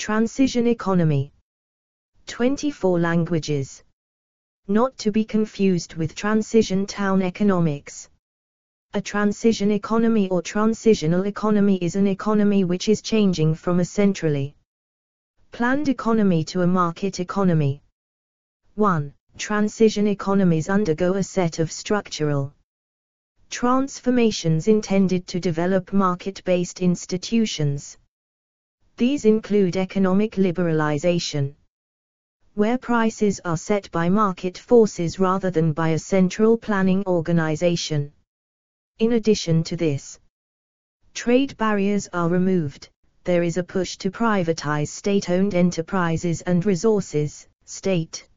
Transition economy. 24 languages. Not to be confused with transition town economics. A transition economy or transitional economy is an economy which is changing from a centrally planned economy to a market economy. 1. Transition economies undergo a set of structural transformations intended to develop market-based institutions. These include economic liberalization, where prices are set by market forces rather than by a central planning organization. In addition to this, trade barriers are removed. There is a push to privatize state-owned enterprises and resources. State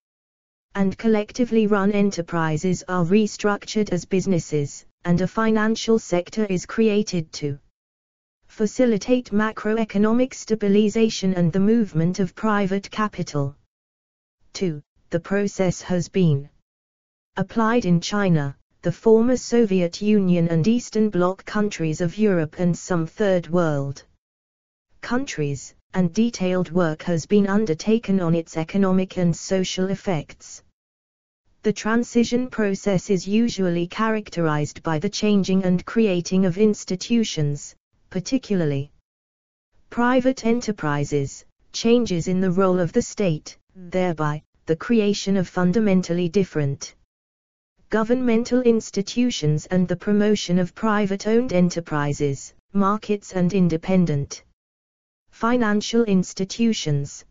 and collectively run enterprises are restructured as businesses, and a financial sector is created to facilitate macroeconomic stabilization and the movement of private capital. 2. The process has been applied in China, the former Soviet Union and Eastern Bloc countries of Europe and some Third World countries, and detailed work has been undertaken on its economic and social effects. The transition process is usually characterized by the changing and creating of institutions, particularly private enterprises, changes in the role of the state, thereby, the creation of fundamentally different governmental institutions and the promotion of private-owned enterprises, markets and independent financial institutions.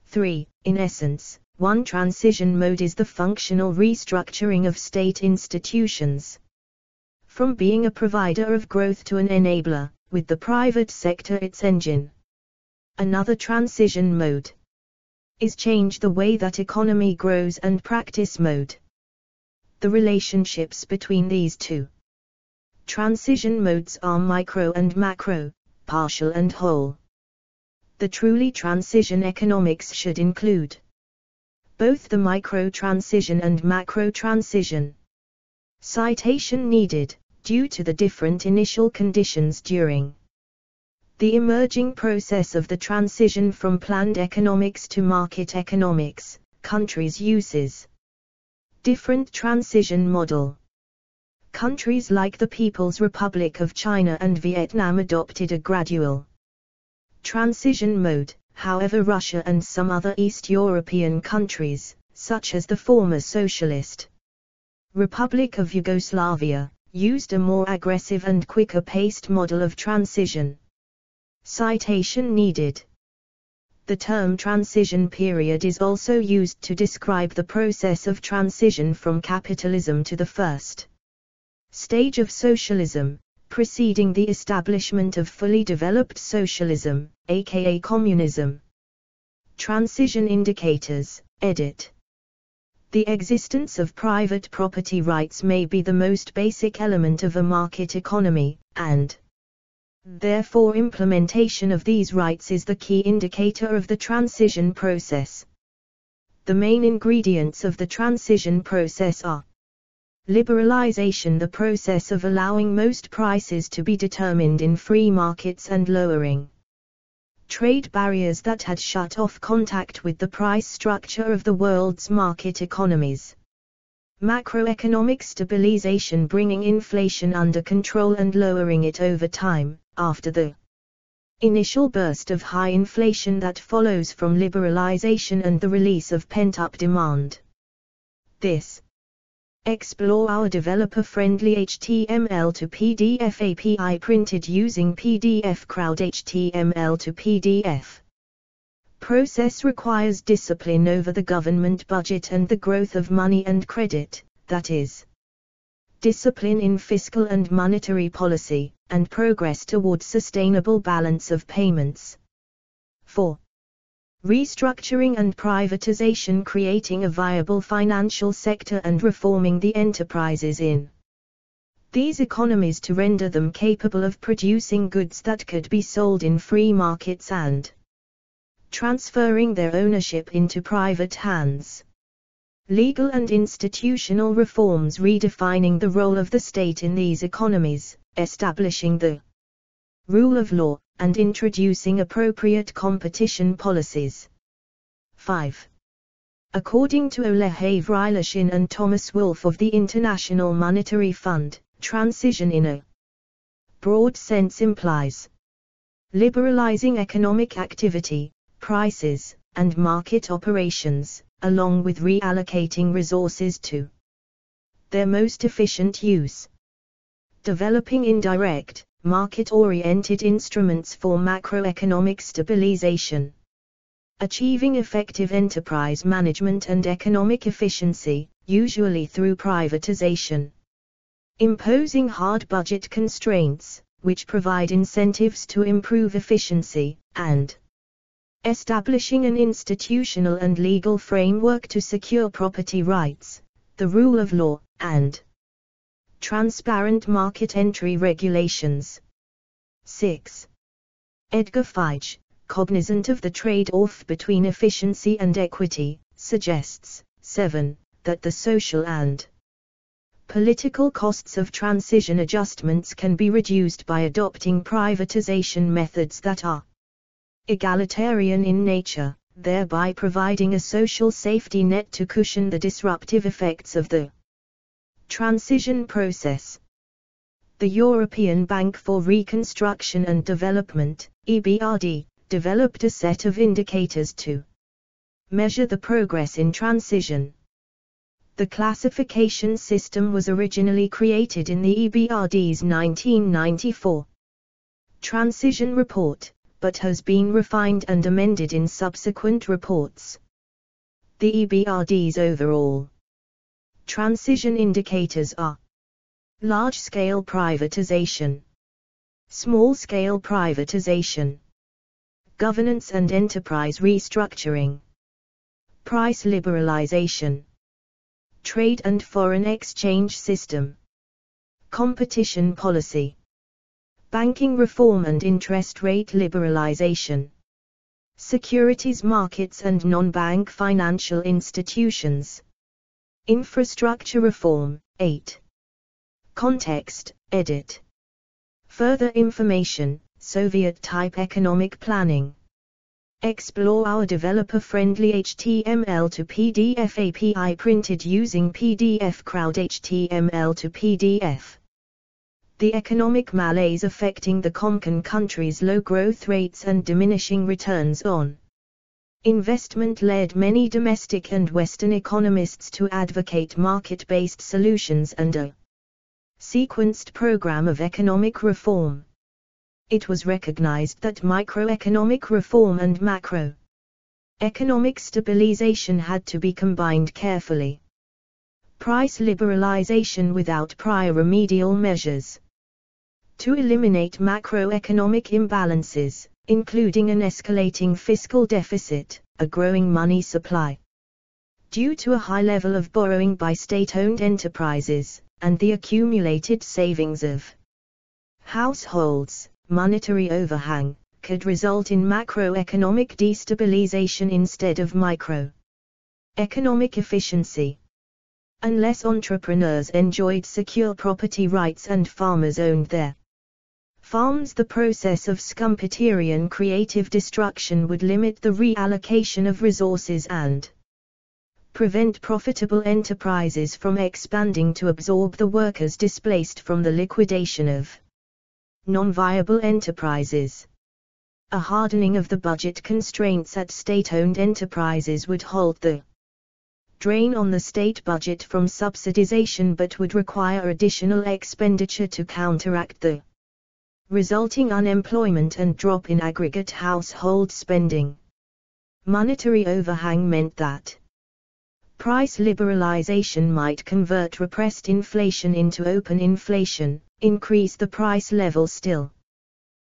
3. In essence, one transition mode is the functional restructuring of state institutions, from being a provider of growth to an enabler, with the private sector its engine. Another transition mode is change the way that economy grows and practice mode. The relationships between these two transition modes are micro and macro, partial and whole. The truly transition economics should include both the micro-transition and macro-transition. Citation needed, due to the different initial conditions during the emerging process of the transition from planned economics to market economics, countries uses different transition model. Countries like the People's Republic of China and Vietnam adopted a gradual transition mode. However, Russia and some other East European countries, such as the former Socialist Republic of Yugoslavia, used a more aggressive and quicker-paced model of transition. Citation needed. The term transition period is also used to describe the process of transition from capitalism to the first stage of socialism, preceding the establishment of fully developed socialism, aka communism. Transition indicators, edit. The existence of private property rights may be the most basic element of a market economy, and therefore implementation of these rights is the key indicator of the transition process. The main ingredients of the transition process are liberalization, the process of allowing most prices to be determined in free markets and lowering trade barriers that had shut off contact with the price structure of the world's market economies. Macroeconomic stabilization, bringing inflation under control and lowering it over time, after the initial burst of high inflation that follows from liberalization and the release of pent-up demand. This explore our developer-friendly HTML to PDF API printed using PDF Crowd HTML to PDF. Process requires discipline over the government budget and the growth of money and credit, that is, discipline in fiscal and monetary policy, and progress towards sustainable balance of payments. 4. Restructuring and privatization, creating a viable financial sector and reforming the enterprises in these economies to render them capable of producing goods that could be sold in free markets and transferring their ownership into private hands. Legal and institutional reforms, redefining the role of the state in these economies, establishing the rule of law, and introducing appropriate competition policies. 5. According to Ole Havrilishin and Thomas Wolfe of the International Monetary Fund, transition in a broad sense implies liberalizing economic activity, prices, and market operations, along with reallocating resources to their most efficient use. Developing indirect, market-oriented instruments for macroeconomic stabilization. Achieving effective enterprise management and economic efficiency, usually through privatization. Imposing hard budget constraints, which provide incentives to improve efficiency, and establishing an institutional and legal framework to secure property rights, the rule of law, and transparent market entry regulations. 6. Edgar Feige, cognizant of the trade-off between efficiency and equity, suggests, 7, that the social and political costs of transition adjustments can be reduced by adopting privatization methods that are egalitarian in nature, thereby providing a social safety net to cushion the disruptive effects of the transition process. The European Bank for Reconstruction and Development, EBRD, developed a set of indicators to measure the progress in transition. The classification system was originally created in the EBRD's 1994 Transition Report, but has been refined and amended in subsequent reports. The EBRD's overall transition indicators are large-scale privatization, small-scale privatization, governance and enterprise restructuring, price liberalization, trade and foreign exchange system, competition policy, banking reform and interest rate liberalization, securities markets and non-bank financial institutions, infrastructure reform. 8. Context, edit. Further information, Soviet-type economic planning. Explore our developer-friendly HTML to PDF API printed using PDF Crowd HTML to PDF. The economic malaise affecting the Comecon countries' low growth rates and diminishing returns on investment led many domestic and Western economists to advocate market-based solutions and a sequenced program of economic reform. It was recognized that microeconomic reform and macroeconomic stabilization had to be combined carefully. Price liberalization without prior remedial measures. To eliminate macroeconomic imbalances, including an escalating fiscal deficit, a growing money supply due to a high level of borrowing by state-owned enterprises, and the accumulated savings of households, monetary overhang could result in macroeconomic destabilization instead of microeconomic efficiency. Unless entrepreneurs enjoyed secure property rights and farmers owned their farms, the process of Schumpeterian creative destruction would limit the reallocation of resources and prevent profitable enterprises from expanding to absorb the workers displaced from the liquidation of non-viable enterprises. A hardening of the budget constraints at state-owned enterprises would halt the drain on the state budget from subsidization but would require additional expenditure to counteract the resulting unemployment and drop in aggregate household spending. Monetary overhang meant that price liberalization might convert repressed inflation into open inflation, increase the price level still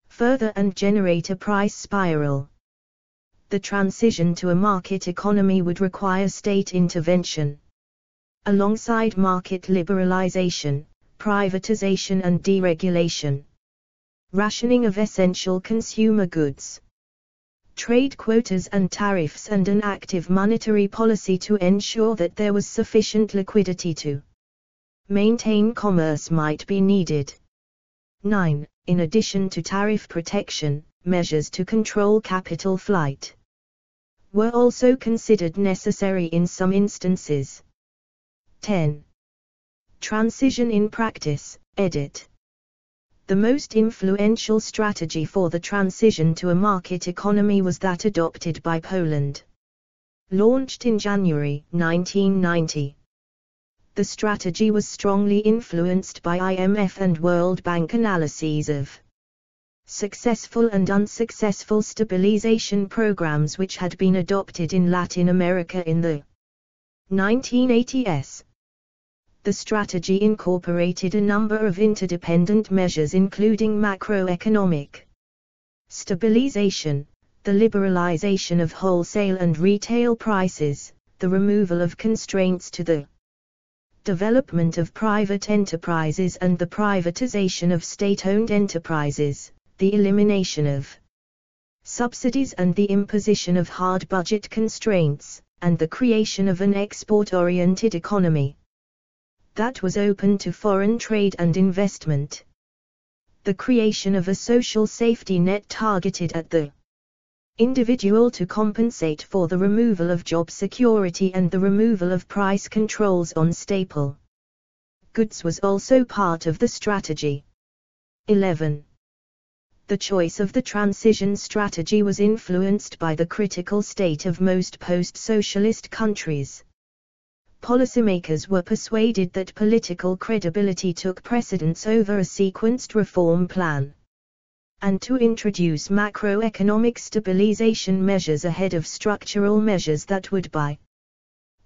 further and generate a price spiral. The transition to a market economy would require state intervention. Alongside market liberalization, privatization and deregulation. Rationing of essential consumer goods. Trade quotas and tariffs and an active monetary policy to ensure that there was sufficient liquidity to maintain commerce might be needed. 9. In addition to tariff protection, measures to control capital flight were also considered necessary in some instances. 10. Transition in practice, edit. The most influential strategy for the transition to a market economy was that adopted by Poland. Launched in January 1990. The strategy was strongly influenced by IMF and World Bank analyses of successful and unsuccessful stabilization programs which had been adopted in Latin America in the 1980s. The strategy incorporated a number of interdependent measures including macroeconomic stabilization, the liberalization of wholesale and retail prices, the removal of constraints to the development of private enterprises and the privatization of state-owned enterprises, the elimination of subsidies and the imposition of hard budget constraints, and the creation of an export-oriented economy that was open to foreign trade and investment. The creation of a social safety net targeted at the individual to compensate for the removal of job security and the removal of price controls on staple goods was also part of the strategy. 11. The choice of the transition strategy was influenced by the critical state of most post-socialist countries. Policymakers were persuaded that political credibility took precedence over a sequenced reform plan, and to introduce macroeconomic stabilization measures ahead of structural measures that would by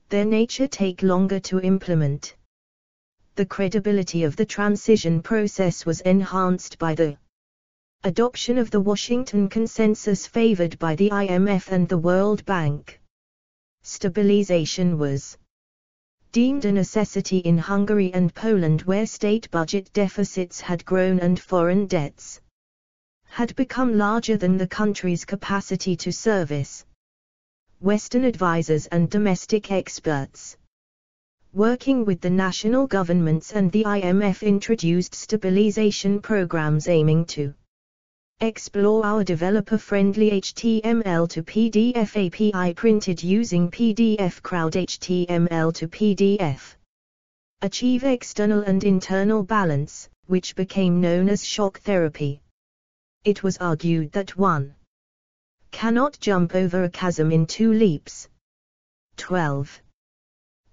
their nature take longer to implement. The credibility of the transition process was enhanced by the adoption of the Washington Consensus favored by the IMF and the World Bank. Stabilization was deemed a necessity in Hungary and Poland, where state budget deficits had grown and foreign debts had become larger than the country's capacity to service. Western advisors and domestic experts working with the national governments and the IMF introduced stabilization programs aiming to explore our developer-friendly HTML to PDF API printed using PDF Crowd HTML to PDF. Achieve external and internal balance, which became known as shock therapy. It was argued that one cannot jump over a chasm in 2 leaps. 12.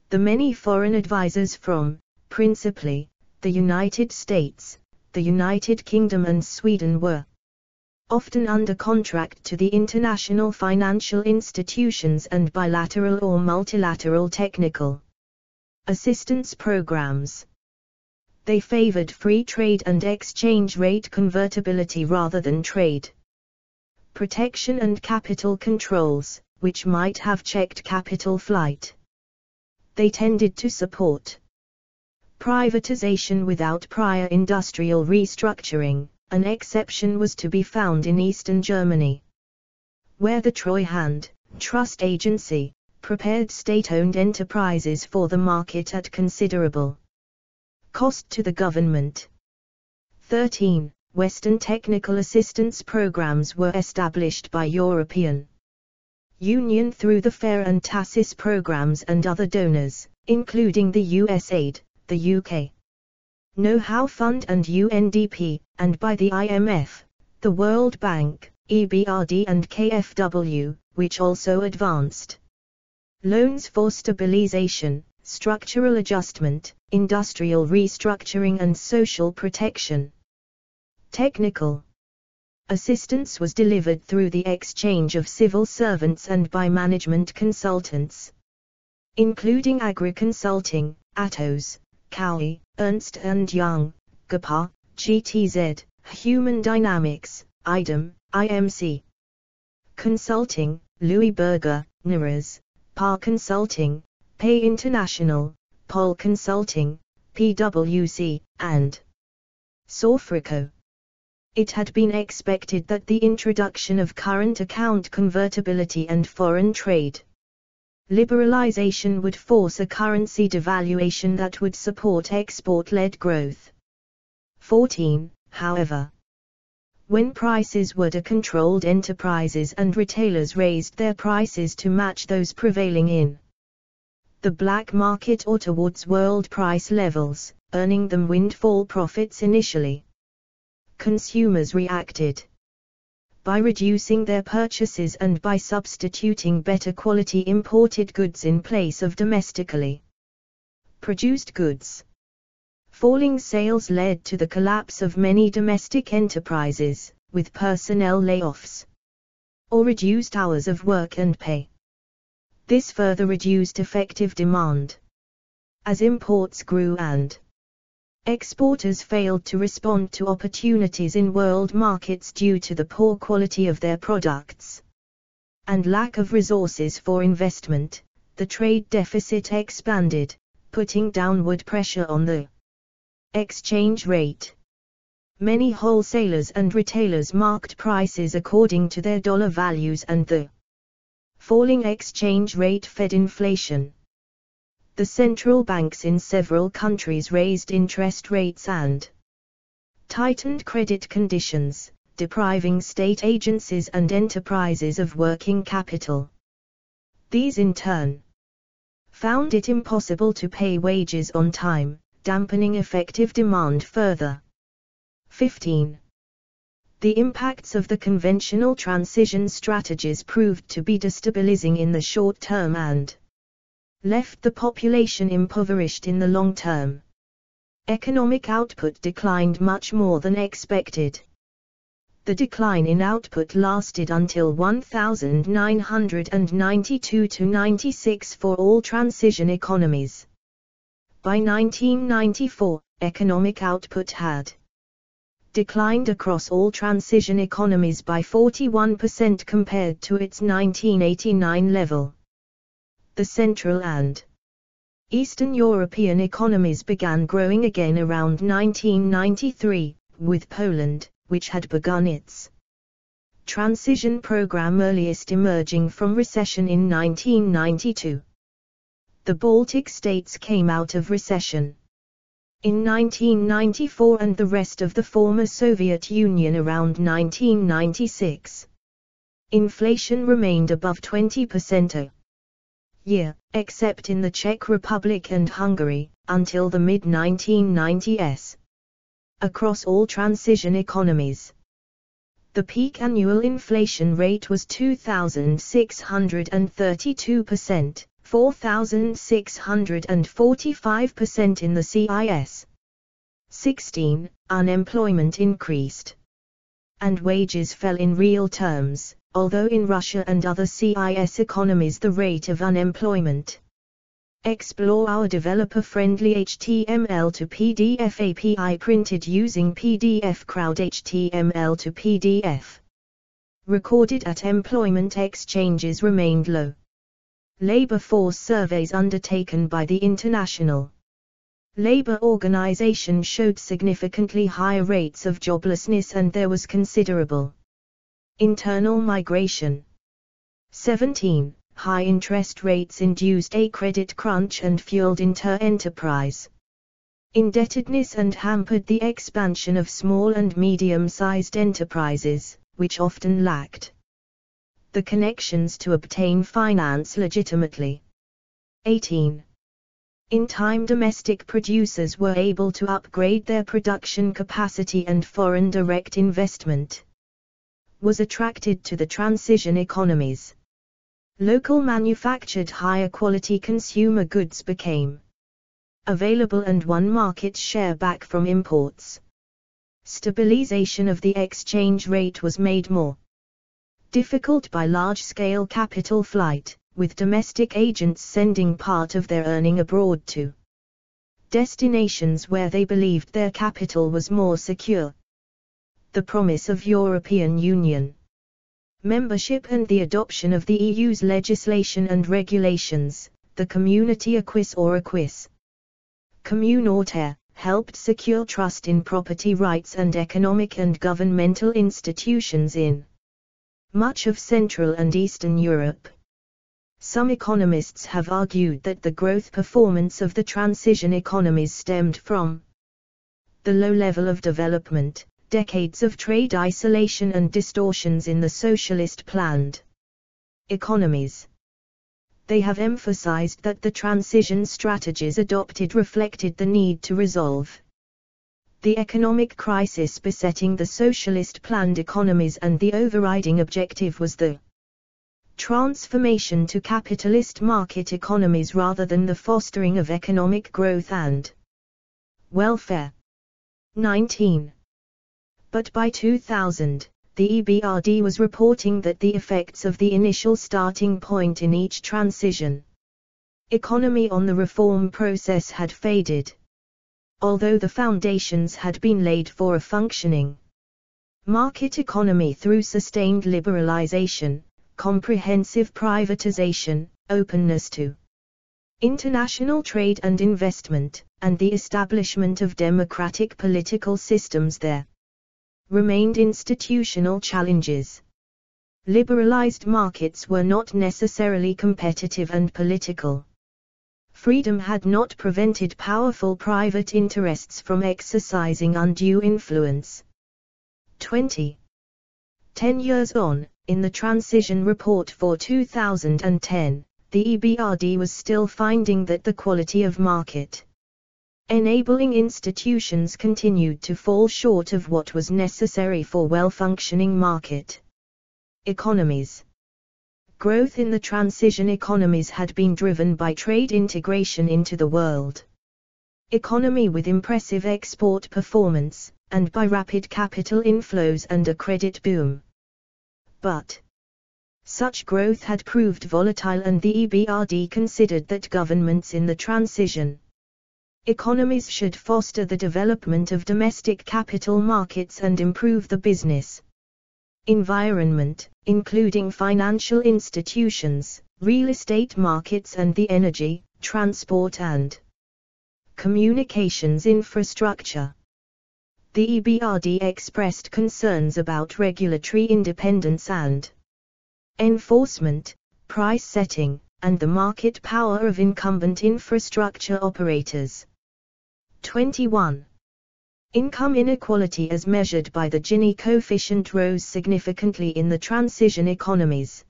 The many foreign advisors from, principally, the United States, the United Kingdom and Sweden were often under contract to the international financial institutions and bilateral or multilateral technical assistance programs. They favored free trade and exchange rate convertibility rather than trade protection and capital controls, which might have checked capital flight. They tended to support privatization without prior industrial restructuring. An exception was to be found in Eastern Germany, where the Treuhand trust agency prepared state-owned enterprises for the market at considerable cost to the government. 13. Western technical assistance programs were established by European Union through the FAIR and TASIS programs and other donors, including the USAID, the UK Know-How Fund and UNDP, and by the IMF, the World Bank, EBRD and KfW, which also advanced loans for stabilization, structural adjustment, industrial restructuring and social protection. Technical assistance was delivered through the exchange of civil servants and by management consultants, including Agri-Consulting, Atos, Cowie, Ernst & Young, GAPA, GTZ, Human Dynamics, IDEM, IMC. Consulting, Louis Berger, NIRAS, PAR Consulting, Pay International, Pol Consulting, PwC, and Sofrico. It had been expected that the introduction of current account convertibility and foreign trade liberalization would force a currency devaluation that would support export-led growth. 14. However, When prices were controlled, enterprises and retailers raised their prices to match those prevailing in the black market or towards world price levels, earning them windfall profits initially. Consumers reacted by reducing their purchases and by substituting better quality imported goods in place of domestically produced goods. Falling sales led to the collapse of many domestic enterprises, with personnel layoffs or reduced hours of work and pay. This further reduced effective demand as imports grew and exporters failed to respond to opportunities in world markets due to the poor quality of their products and lack of resources for investment. The trade deficit expanded, putting downward pressure on the exchange rate. Many wholesalers and retailers marked prices according to their dollar values, and the falling exchange rate fed inflation. The central banks in several countries raised interest rates and tightened credit conditions, depriving state agencies and enterprises of working capital. These in turn found it impossible to pay wages on time, dampening effective demand further. 15. The impacts of the conventional transition strategies proved to be destabilizing in the short term and left the population impoverished in the long term. Economic output declined much more than expected. The decline in output lasted until 1992–96 for all transition economies. By 1994, economic output had declined across all transition economies by 41% compared to its 1989 level. The Central and Eastern European economies began growing again around 1993, with Poland, which had begun its transition program earliest emerging from recession in 1992. The Baltic states came out of recession in 1994 and the rest of the former Soviet Union around 1996. Inflation remained above 20% a year, except in the Czech Republic and Hungary, until the mid-1990s. Across all transition economies, the peak annual inflation rate was 2,632%, 4,645% in the CIS. 16. Unemployment increased and wages fell in real terms, although in Russia and other CIS economies the rate of unemployment. Explore our developer-friendly HTML to PDF API printed using PDF Crowd HTML to PDF. Recorded at employment exchanges remained low. Labor force surveys undertaken by the International Labour Organization showed significantly higher rates of joblessness and there was considerable internal migration. 17. High interest rates induced a credit crunch and fueled inter-enterprise indebtedness and hampered the expansion of small and medium-sized enterprises, which often lacked the connections to obtain finance legitimately. 18. In time, domestic producers were able to upgrade their production capacity and foreign direct investment was attracted to the transition economies. Local manufactured higher quality consumer goods became available and won market share back from imports. Stabilization of the exchange rate was made more difficult by large-scale capital flight, with domestic agents sending part of their earning abroad to destinations where they believed their capital was more secure. The promise of European Union membership and the adoption of the EU's legislation and regulations, the Community Acquis or Acquis Communautaire, helped secure trust in property rights and economic and governmental institutions in much of Central and Eastern Europe. Some economists have argued that the growth performance of the transition economies stemmed from the low level of development, decades of trade isolation and distortions in the socialist-planned economies. They have emphasized that the transition strategies adopted reflected the need to resolve the economic crisis besetting the socialist-planned economies, and the overriding objective was the transformation to capitalist market economies rather than the fostering of economic growth and welfare. 19. But by 2000, the EBRD was reporting that the effects of the initial starting point in each transition economy on the reform process had faded, although the foundations had been laid for a functioning market economy through sustained liberalization, comprehensive privatization, openness to international trade and investment, and the establishment of democratic political systems. There remained institutional challenges. Liberalized markets were not necessarily competitive, and political freedom had not prevented powerful private interests from exercising undue influence. 20. 10 years on, in the transition report for 2010, the EBRD was still finding that the quality of market enabling institutions continued to fall short of what was necessary for well-functioning market economies. Growth in the transition economies had been driven by trade integration into the world economy with impressive export performance, and by rapid capital inflows and a credit boom. But such growth had proved volatile, and the EBRD considered that governments in the transition economies should foster the development of domestic capital markets and improve the business environment, including financial institutions, real estate markets, and the energy, transport and communications infrastructure. The EBRD expressed concerns about regulatory independence and enforcement, price setting, and the market power of incumbent infrastructure operators. 21. Income inequality as measured by the Gini coefficient rose significantly in the transition economies.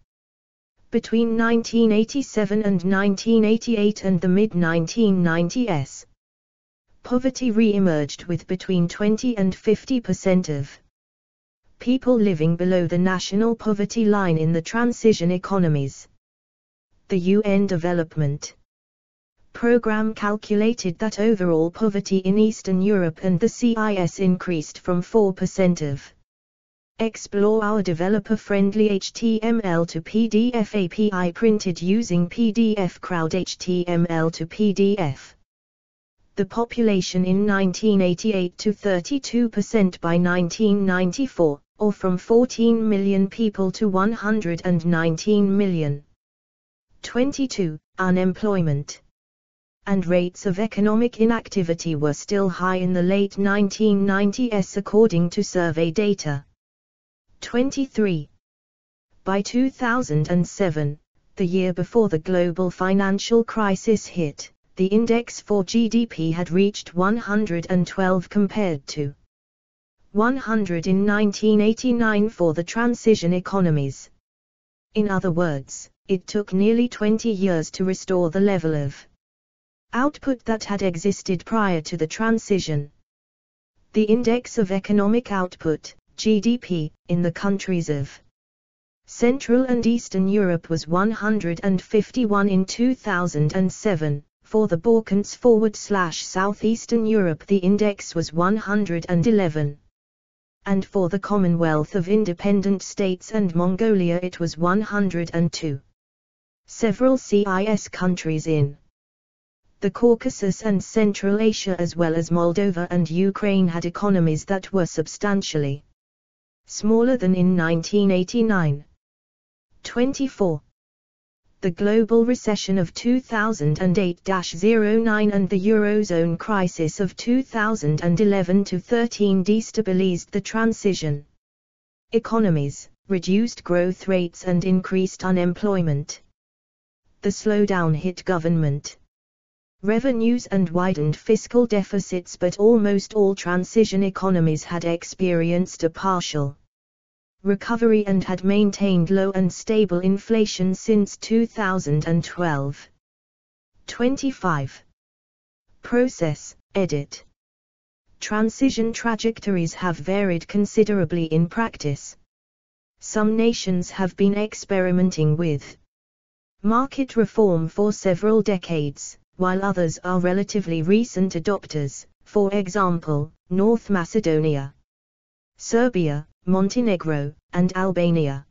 Between 1987 and 1988 and the mid-1990s, poverty re-emerged, with between 20 and 50% of people living below the national poverty line in the transition economies. The UN Development Programme calculated that overall poverty in Eastern Europe and the CIS increased from 4% of. Explore our developer-friendly HTML to PDF API printed using PDF Crowd HTML to PDF. The population in 1988 to 32% by 1994, or from 14 million people to 119 million. 22. Unemployment and rates of economic inactivity were still high in the late 1990s according to survey data. 23. By 2007, the year before the global financial crisis hit, the index for GDP had reached 112 compared to 100 in 1989 for the transition economies. In other words, it took nearly 20 years to restore the level of output that had existed prior to the transition. The Index of Economic Output, GDP, in the countries of Central and Eastern Europe was 151 in 2007, for the Balkans/Southeastern Europe the index was 111. And for the Commonwealth of Independent States and Mongolia it was 102. Several CIS countries in the Caucasus and Central Asia as well as Moldova and Ukraine had economies that were substantially smaller than in 1989. 24. The global recession of 2008-09 and the Eurozone crisis of 2011-13 destabilized the transition economies, reduced growth rates and increased unemployment. The slowdown hit government revenues and widened fiscal deficits, but almost all transition economies had experienced a partial recovery and had maintained low and stable inflation since 2012. 25. Process, edit. Transition trajectories have varied considerably in practice. Some nations have been experimenting with market reform for several decades, while others are relatively recent adopters, for example, North Macedonia, Serbia, Montenegro, and Albania.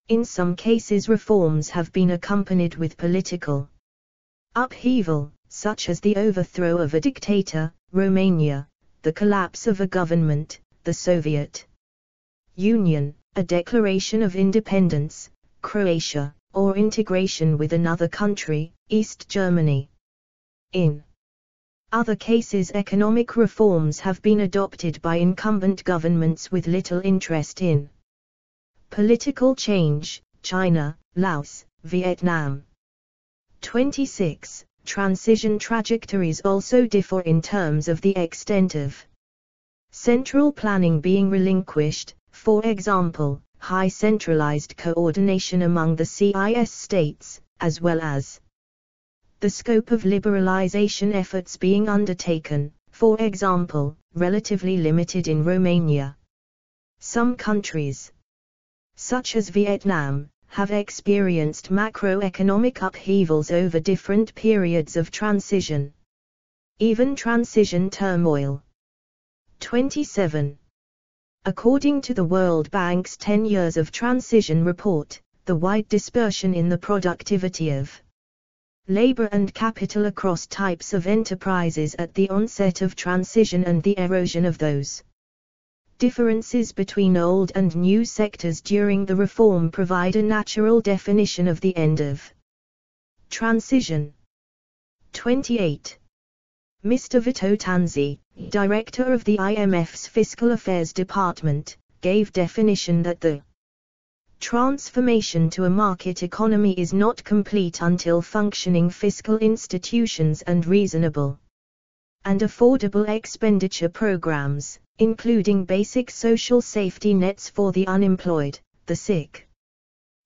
In some cases, reforms have been accompanied with political upheaval, such as the overthrow of a dictator, Romania, the collapse of a government, the Soviet Union, a declaration of independence, Croatia, or integration with another country, East Germany. In other cases, economic reforms have been adopted by incumbent governments with little interest in political change, China, Laos, Vietnam. 26. Transition trajectories also differ in terms of the extent of central planning being relinquished, for example, high centralized coordination among the CIS states, as well as the scope of liberalization efforts being undertaken, for example, relatively limited in Romania. Some countries, such as Vietnam, have experienced macroeconomic upheavals over different periods of transition, even transition turmoil. 27. According to the World Bank's 10 Years of Transition report, the wide dispersion in the productivity of labor and capital across types of enterprises at the onset of transition and the erosion of those differences between old and new sectors during the reform provide a natural definition of the end of transition. 28. Mr. Vito Tanzi, director of the IMF's Fiscal Affairs Department, gave definition that the transformation to a market economy is not complete until functioning fiscal institutions and reasonable and affordable expenditure programs, including basic social safety nets for the unemployed, the sick,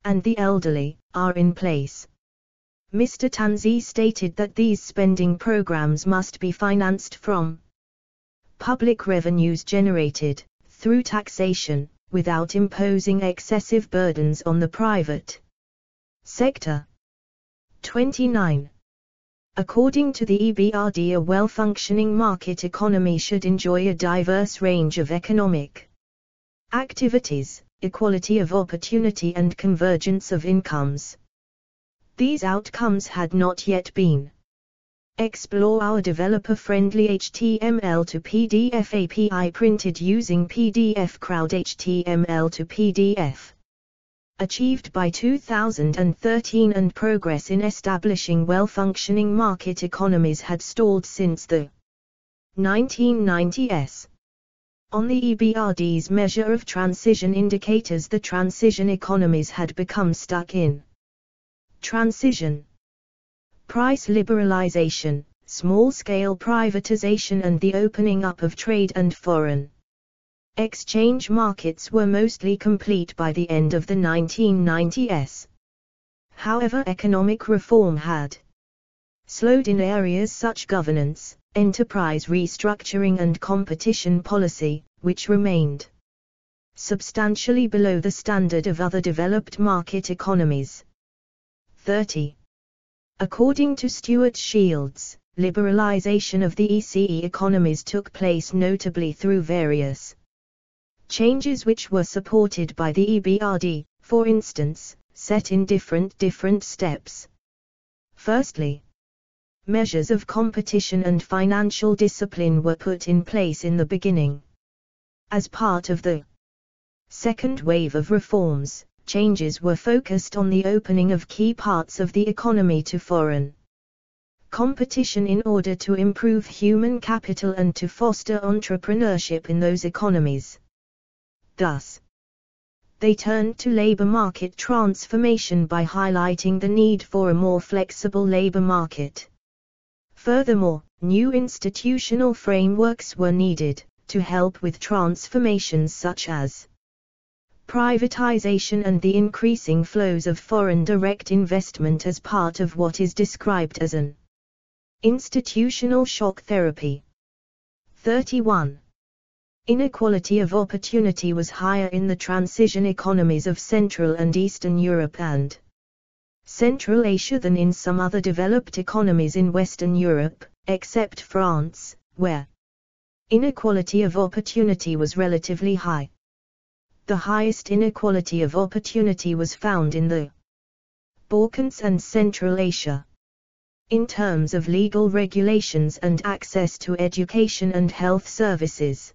and the elderly, are in place. Mr. Tanzi stated that these spending programs must be financed from public revenues generated through taxation, without imposing excessive burdens on the private sector. 29. According to the EBRD, a well-functioning market economy should enjoy a diverse range of economic activities, equality of opportunity and convergence of incomes. These outcomes had not yet been. Explore our developer-friendly HTML to PDF API printed using PDF Crowd HTML to PDF. Achieved by 2013, and progress in establishing well-functioning market economies had stalled since the 1990s. On the EBRD's measure of transition indicators, the transition economies had become stuck in transition. Price liberalization, small-scale privatization and the opening up of trade and foreign exchange markets were mostly complete by the end of the 1990s. However, economic reform had slowed in areas such as governance, enterprise restructuring and competition policy, which remained substantially below the standard of other developed market economies. 30. According to Stuart Shields, liberalization of the ECE economies took place notably through various changes which were supported by the EBRD, for instance, set in different steps. Firstly, measures of competition and financial discipline were put in place in the beginning. As part of the second wave of reforms, changes were focused on the opening of key parts of the economy to foreign competition in order to improve human capital and to foster entrepreneurship in those economies. Thus, they turned to labor market transformation by highlighting the need for a more flexible labor market. Furthermore, new institutional frameworks were needed to help with transformations such as privatization and the increasing flows of foreign direct investment as part of what is described as an institutional shock therapy. 31. Inequality of opportunity was higher in the transition economies of Central and Eastern Europe and Central Asia than in some other developed economies in Western Europe, except France, where inequality of opportunity was relatively high. The highest inequality of opportunity was found in the Balkans and Central Asia. In terms of legal regulations and access to education and health services,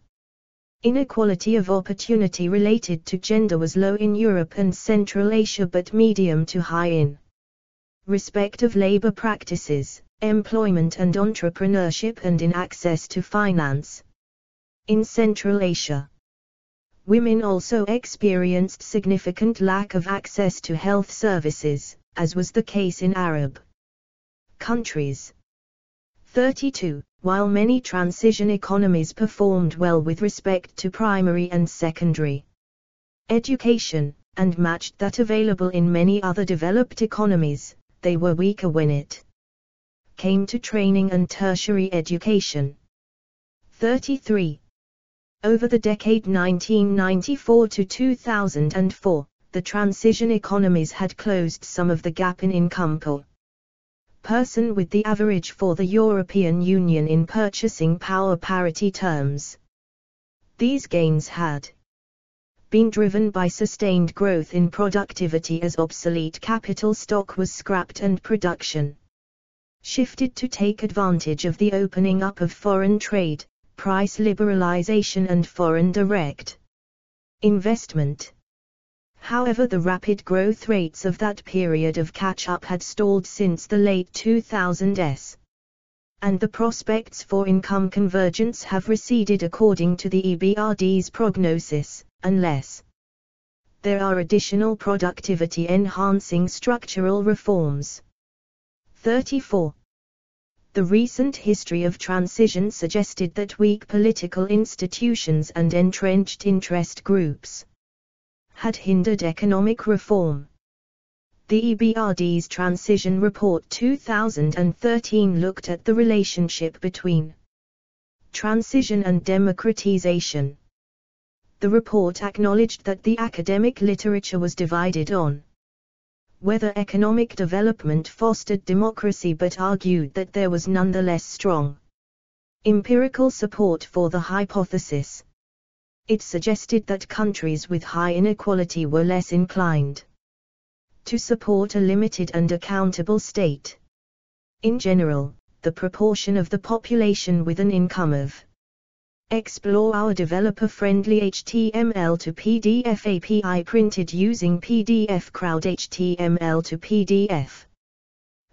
inequality of opportunity related to gender was low in Europe and Central Asia but medium to high in respect of labor practices, employment and entrepreneurship and in access to finance. In Central Asia, women also experienced significant lack of access to health services, as was the case in Arab countries. 32. While many transition economies performed well with respect to primary and secondary education, and matched that available in many other developed economies, they were weaker when it came to training and tertiary education. 33. Over the decade 1994 to 2004, the transition economies had closed some of the gap in income per person with the average for the European Union in purchasing power parity terms. These gains had been driven by sustained growth in productivity as obsolete capital stock was scrapped and production shifted to take advantage of the opening up of foreign trade, price liberalization and foreign direct investment. However, the rapid growth rates of that period of catch-up had stalled since the late 2000s, and the prospects for income convergence have receded according to the EBRD's prognosis, unless there are additional productivity-enhancing structural reforms. 34. The recent history of transition suggested that weak political institutions and entrenched interest groups had hindered economic reform. The EBRD's Transition Report 2013 looked at the relationship between transition and democratization. The report acknowledged that the academic literature was divided on whether economic development fostered democracy but argued that there was nonetheless strong empirical support for the hypothesis. It suggested that countries with high inequality were less inclined to support a limited and accountable state. In general, the proportion of the population with an income of Explore our developer-friendly HTML to PDF API printed using PDF Crowd HTML to PDF.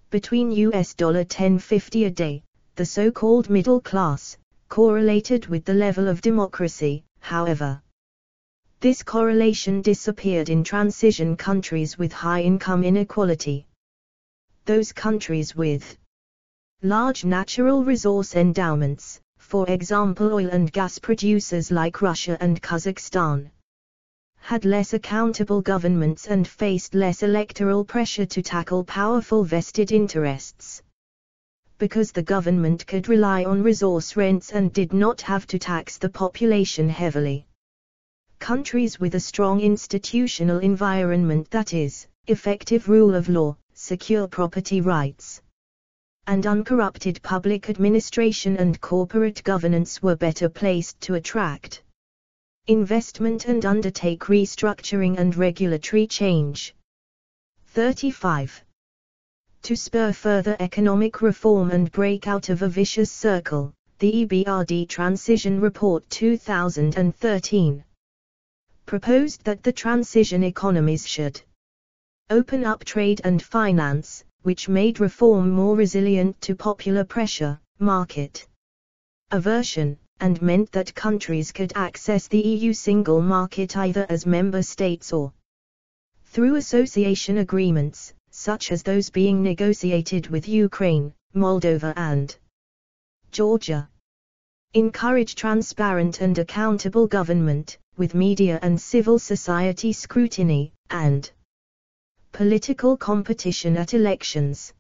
Between $10.50 a day, the so-called middle class, correlated with the level of democracy. However, this correlation disappeared in transition countries with high income inequality. Those countries with large natural resource endowments, for example oil and gas producers like Russia and Kazakhstan, had less accountable governments and faced less electoral pressure to tackle powerful vested interests. Because the government could rely on resource rents and did not have to tax the population heavily. Countries with a strong institutional environment, that is, effective rule of law, secure property rights, and uncorrupted public administration and corporate governance were better placed to attract investment and undertake restructuring and regulatory change. 35. To spur further economic reform and break out of a vicious circle, the EBRD Transition Report 2013 proposed that the transition economies should open up trade and finance, which made reform more resilient to popular pressure, market aversion, and meant that countries could access the EU single market either as member states or through association agreements, such as those being negotiated with Ukraine, Moldova and Georgia. Encourage transparent and accountable government, with media and civil society scrutiny, and political competition at elections.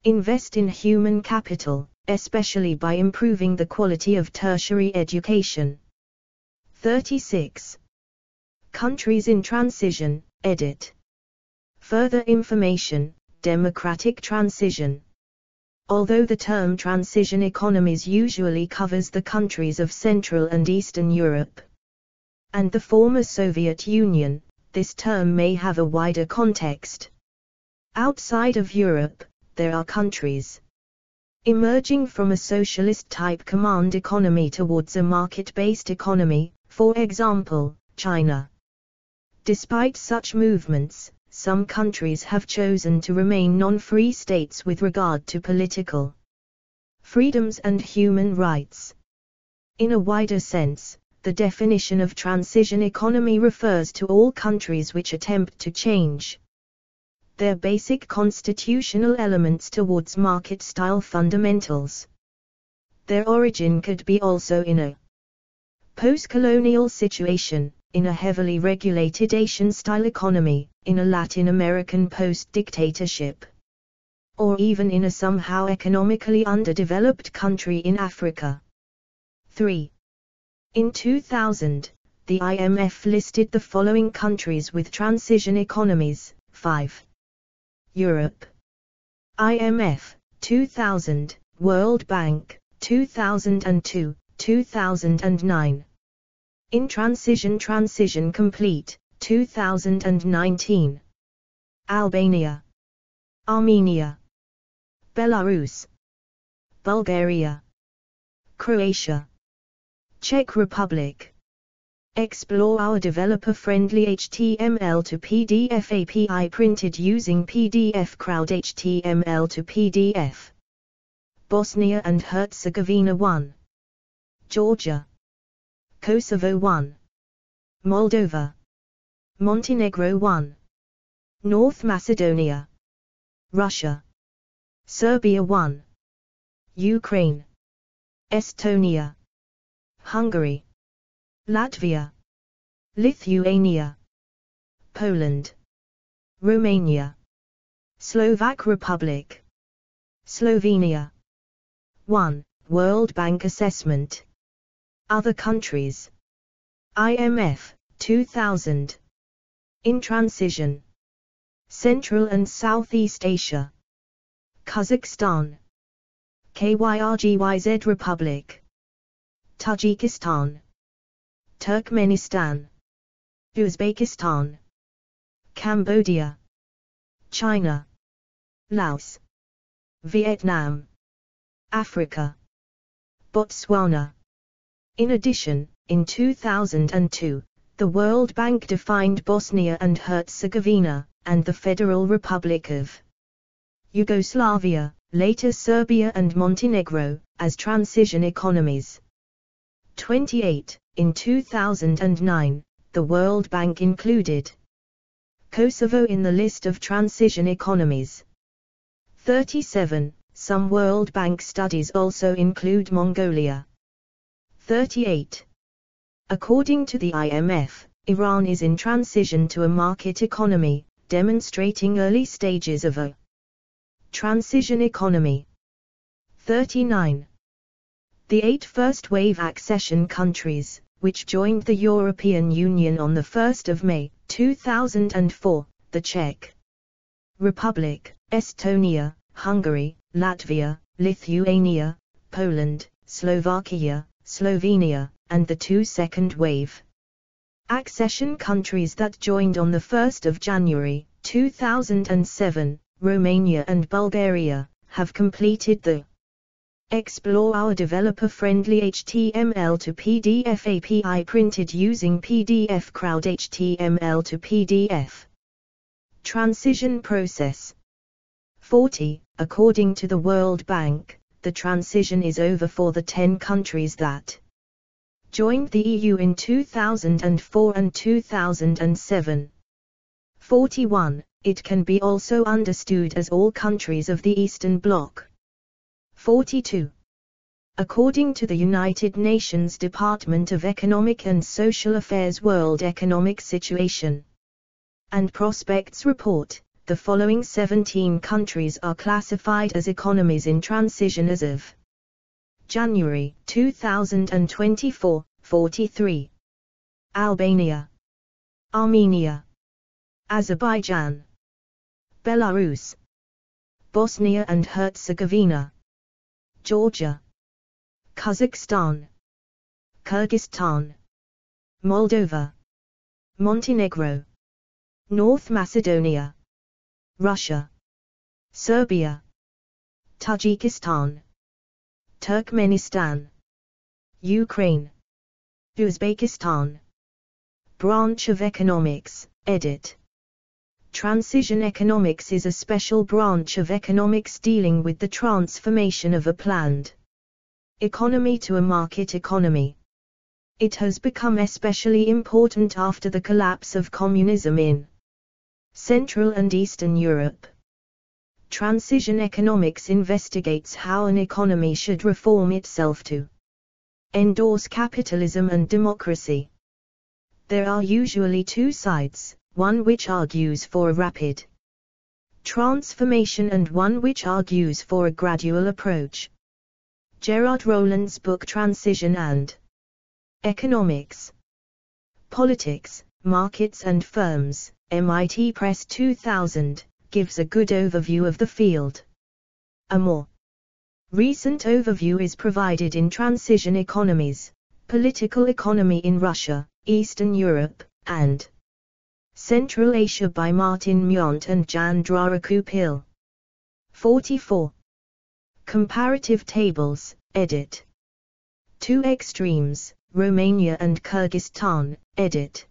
Invest in human capital, especially by improving the quality of tertiary education. 36. Countries in transition, edit. Further information, democratic transition. Although the term transition economies usually covers the countries of Central and Eastern Europe and the former Soviet Union, this term may have a wider context. Outside of Europe, there are countries emerging from a socialist-type command economy towards a market-based economy, for example, China. Despite such movements, some countries have chosen to remain non-free states with regard to political freedoms and human rights. In a wider sense, the definition of transition economy refers to all countries which attempt to change their basic constitutional elements towards market-style fundamentals. Their origin could be also in a post-colonial situation, in a heavily regulated Asian-style economy, in a Latin American post-dictatorship, or even in a somehow economically underdeveloped country in Africa. 3. In 2000, the IMF listed the following countries with transition economies. 5. Europe. IMF, 2000, World Bank, 2002, 2009. In transition complete, 2019. Albania, Armenia, Belarus, Bulgaria, Croatia, Czech Republic. Explore our developer-friendly HTML to PDF API printed using PDF Crowd HTML to PDF. Bosnia and Herzegovina 1. Georgia. Kosovo 1. Moldova. Montenegro 1. North Macedonia. Russia. Serbia 1. Ukraine. Estonia. Hungary. Latvia. Lithuania. Poland. Romania. Slovak Republic. Slovenia. 1. World Bank Assessment. Other countries. IMF, 2000. In transition. Central and Southeast Asia. Kazakhstan. Kyrgyz Republic. Tajikistan. Turkmenistan. Uzbekistan. Cambodia. China. Laos. Vietnam. Africa. Botswana. In addition, in 2002, the World Bank defined Bosnia and Herzegovina, and the Federal Republic of Yugoslavia, later Serbia and Montenegro, as transition economies. 28. In 2009, the World Bank included Kosovo in the list of transition economies. 37. Some World Bank studies also include Mongolia. 38. According to the IMF, Iran is in transition to a market economy, demonstrating early stages of a transition economy. 39. The 8 first-wave accession countries, which joined the European Union on the 1st of May, 2004, the Czech Republic, Estonia, Hungary, Latvia, Lithuania, Poland, Slovakia, Slovenia, and the 2 second-wave accession countries that joined on the 1st of January, 2007, Romania and Bulgaria, have completed the Explore our developer-friendly HTML to PDF API printed using PDF Crowd HTML to PDF transition process. 40. According to the World Bank, the transition is over for the 10 countries that joined the EU in 2004 and 2007. 41. It can be also understood as all countries of the Eastern Bloc. 42. According to the United Nations Department of Economic and Social Affairs World Economic Situation and Prospects Report, the following 17 countries are classified as economies in transition as of January 2024, 43. Albania, Armenia, Azerbaijan, Belarus, Bosnia and Herzegovina, Georgia, Kazakhstan, Kyrgyzstan, Moldova, Montenegro, North Macedonia, Russia, Serbia, Tajikistan, Turkmenistan, Ukraine, Uzbekistan. Branch of Economics, edit. Transition economics is a special branch of economics dealing with the transformation of a planned economy to a market economy. It has become especially important after the collapse of communism in Central and Eastern Europe. Transition economics investigates how an economy should reform itself to endorse capitalism and democracy. There are usually two sides, one which argues for a rapid transformation and one which argues for a gradual approach. Gerard Rowland's book Transition and Economics, Politics, Markets and Firms, MIT Press 2000, gives a good overview of the field. A more recent overview is provided in Transition Economies, Political Economy in Russia, Eastern Europe, and Central Asia by Martin Myont and Jan Drarakupil. 44. Comparative Tables, edit. Two Extremes, Romania and Kyrgyzstan, edit.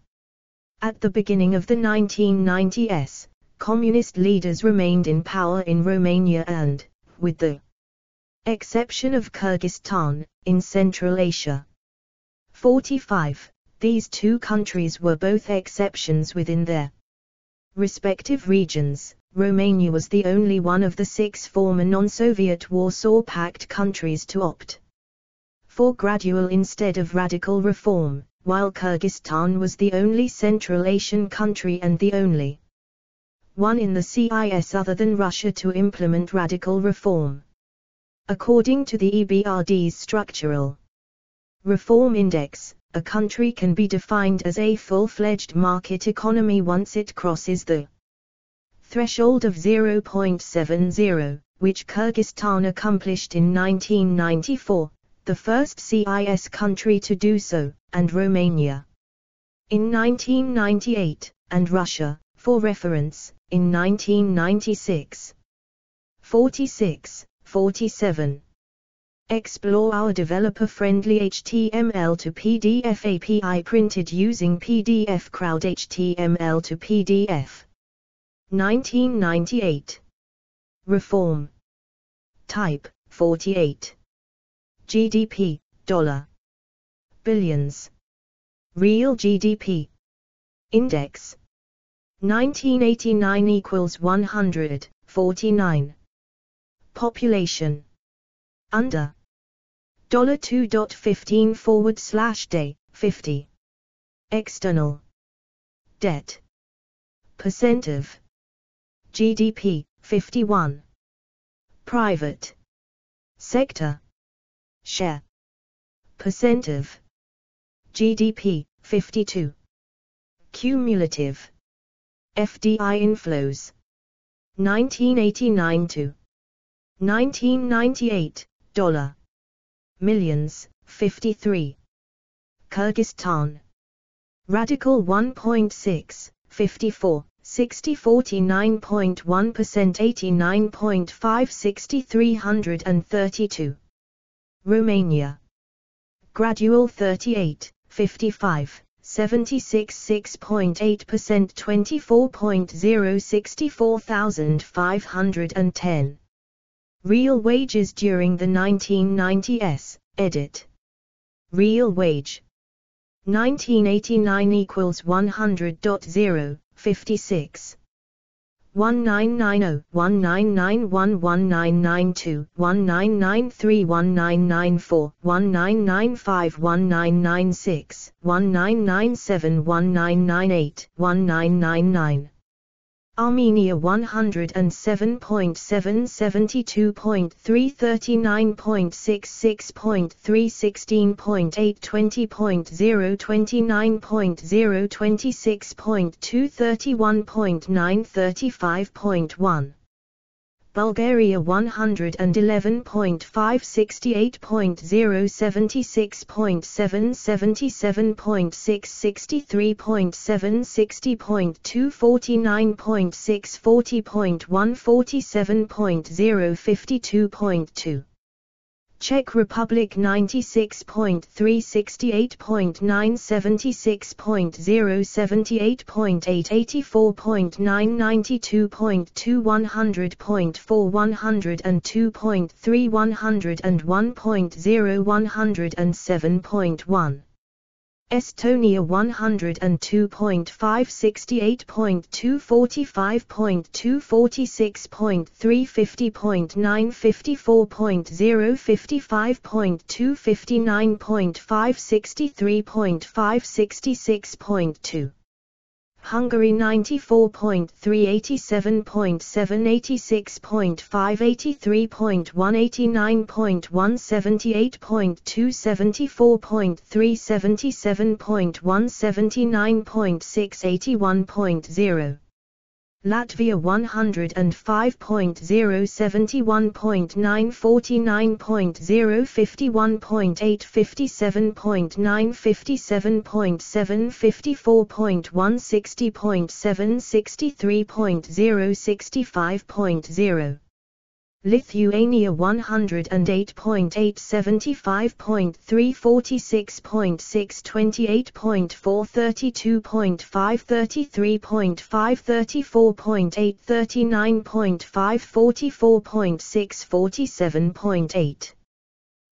At the beginning of the 1990s, communist leaders remained in power in Romania and, with the exception of Kyrgyzstan, in Central Asia. 45. These two countries were both exceptions within their respective regions. Romania was the only one of the 6 former non-Soviet Warsaw Pact countries to opt for gradual instead of radical reform, while Kyrgyzstan was the only Central Asian country and the only one in the CIS other than Russia to implement radical reform. According to the EBRD's Structural Reform Index, a country can be defined as a full-fledged market economy once it crosses the threshold of 0.70, which Kyrgyzstan accomplished in 1994, the first CIS country to do so, and Romania in 1998, and Russia, for reference, in 1996. 46, 47. Explore our developer-friendly HTML to PDF API printed using PDF Crowd HTML to PDF. 1998. Reform. Type, 48. GDP, dollar. Billions. Real GDP. Index. 1989 equals 100, 49. Population. Under. $2.15/day, 50. External. Debt. Percent of GDP, 51. Private sector share, percent of GDP, 52. Cumulative FDI inflows, 1989 to 1998, dollar millions, 53. Kyrgyzstan. Radical 1.6, 54. 60 49.1% 89.5 60 332. Romania. Gradual 38, 55, 76 6.8% 24.0 64,510. Real wages during the 1990s, edit. Real wage. 1989 equals 100.0, 56. 1990, 1991, 1992, 1993, 1994, 1995, 1996, 1997, 1998, 1999. Armenia 107.7, 72.3, 39.66.3, 16.8, 20.0, 29.0, 26.2, 31.9, 35.1. Bulgaria 111.5, 68.0, 76.7, 77.6, 63.7, 60.2, 49.6, 40.1, 47.0, 52.2. Czech Republic 96.3, 68.9, 76.0, 78.8, 84.9, 92.2, 100.4, 102.3, 101.0, 107.1. Estonia 102.5, 68.2, 45.2, 46.3, 50.9, 54.0, 55.2, 59.5, 63.5, 66.2. Hungary 94.3, 87.7, 86.5, 83.1, 89.1, 78.2, 74.3, 77.1, 79.6, 81.0. Latvia 105.0, 71.9, 49.0, 51.8, 57.9, 57.7, 54.1, 60.7, 63.0, 65.0. Lithuania 108.8, 75.3, 46.6, 28.4, 32.5, 33.5, 34.8, 39.5, 44.6, 47.8.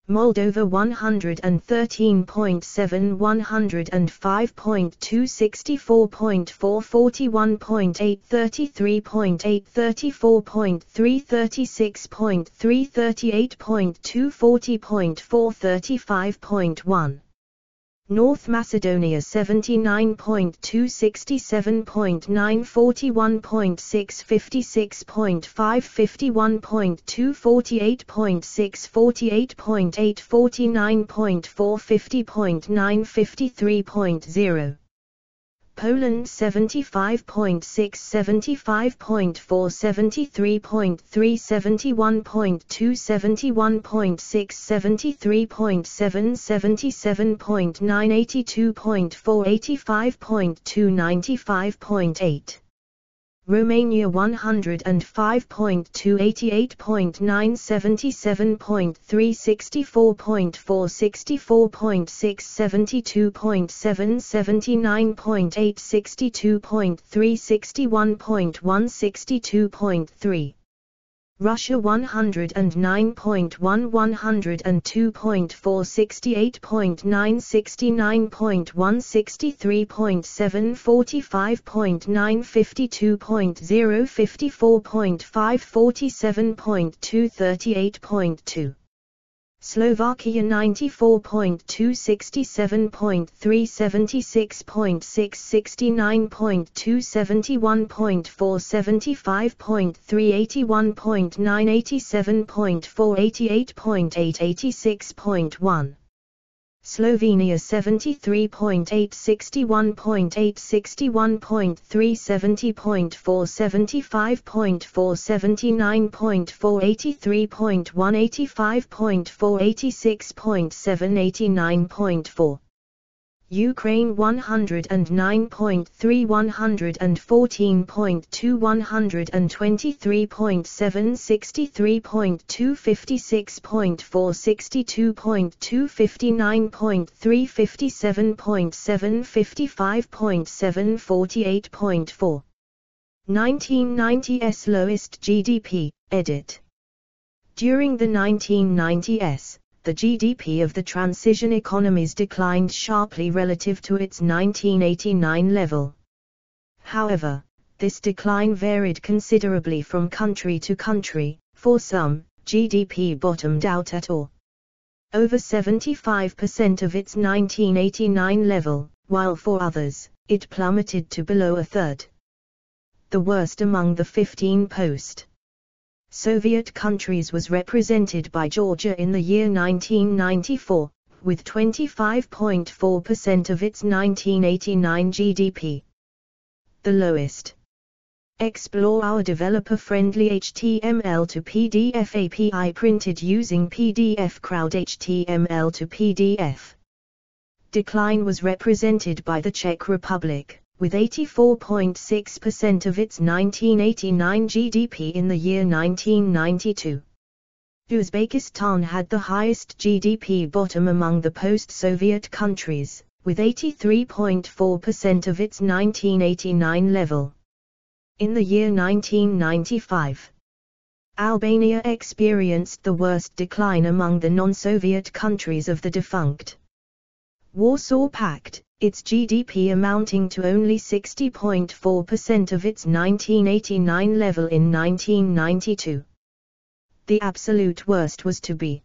Moldova 113.7, 105.2, 64.4, 41.8, 33.8, 34.3, 36.3, 38.2, 40.4, 35.1. North Macedonia 79.2, 67.9, 41.6, 56.5, 51.2, 48.6, 48.8, 49.4, 50.9, 53.0. Poland 75.6, 75.4, 73.3, 71.2, 71.6, 73.7, 77.9, 82.4, 85.2, 95.8. Romania 105.2, 88.9, 77.3, 64.4, 64.6, 72.7, 79.8, 62.3, 61.1, 62.3. Russia 109.1, 102.4, 68.9, 69.1, 63.7, 45.9, 52.0, 54.5, 47.2, 38.2. Slovakia 94.2, 67.3, 76.6, 69.2, 71.4, 75.3, 81.9, 87.4, 88.8, 86.1. Slovenia 73.8, 61.8, 61.3, 70.4, 75.4, 79.4, 83.1, 85.4, 86.7, 89.4. Ukraine 109.3, 114.2, 123.7, 63.2, 56.4, 62.2, 59.3, 57.7, 55.7, 48.4. 1990s lowest GDP, edit. During the 1990s, the GDP of the transition economies declined sharply relative to its 1989 level. However, This decline varied considerably from country to country. For some, GDP bottomed out at or over 75% of its 1989 level, while for others, it plummeted to below a third. The worst among the 15 post-Soviet countries was represented by Georgia in the year 1994, with 25.4% of its 1989 GDP. The lowest. Explore our developer-friendly HTML to PDF API printed using PDF Crowd HTML to PDF. Decline was represented by the Czech Republic, with 84.6% of its 1989 GDP in the year 1992. Uzbekistan had the highest GDP bottom among the post-Soviet countries, with 83.4% of its 1989 level. In the year 1995, Albania experienced the worst decline among the non-Soviet countries of the defunct Warsaw Pact, its GDP amounting to only 60.4% of its 1989 level in 1992. The absolute worst was to be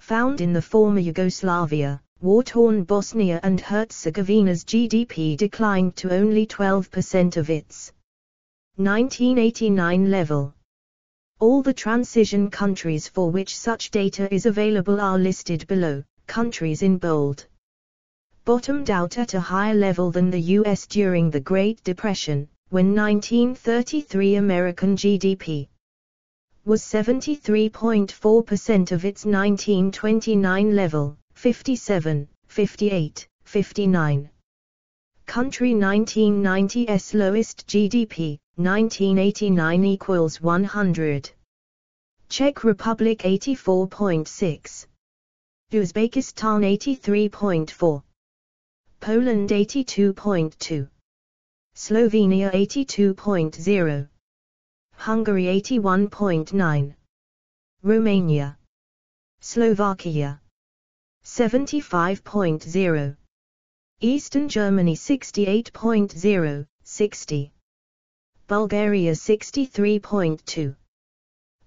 found in the former Yugoslavia. War-torn Bosnia and Herzegovina's GDP declined to only 12% of its 1989 level. All the transition countries for which such data is available are listed below. Countries in bold bottomed out at a higher level than the US during the Great Depression, when 1933 American GDP was 73.4% of its 1929 level, 57, 58, 59. Country 1990's lowest GDP, 1989 equals 100. Czech Republic 84.6. Uzbekistan 83.4. Poland 82.2. Slovenia 82.0. Hungary 81.9. Romania. Slovakia 75.0. Eastern Germany 68.0, 60. Bulgaria 63.2.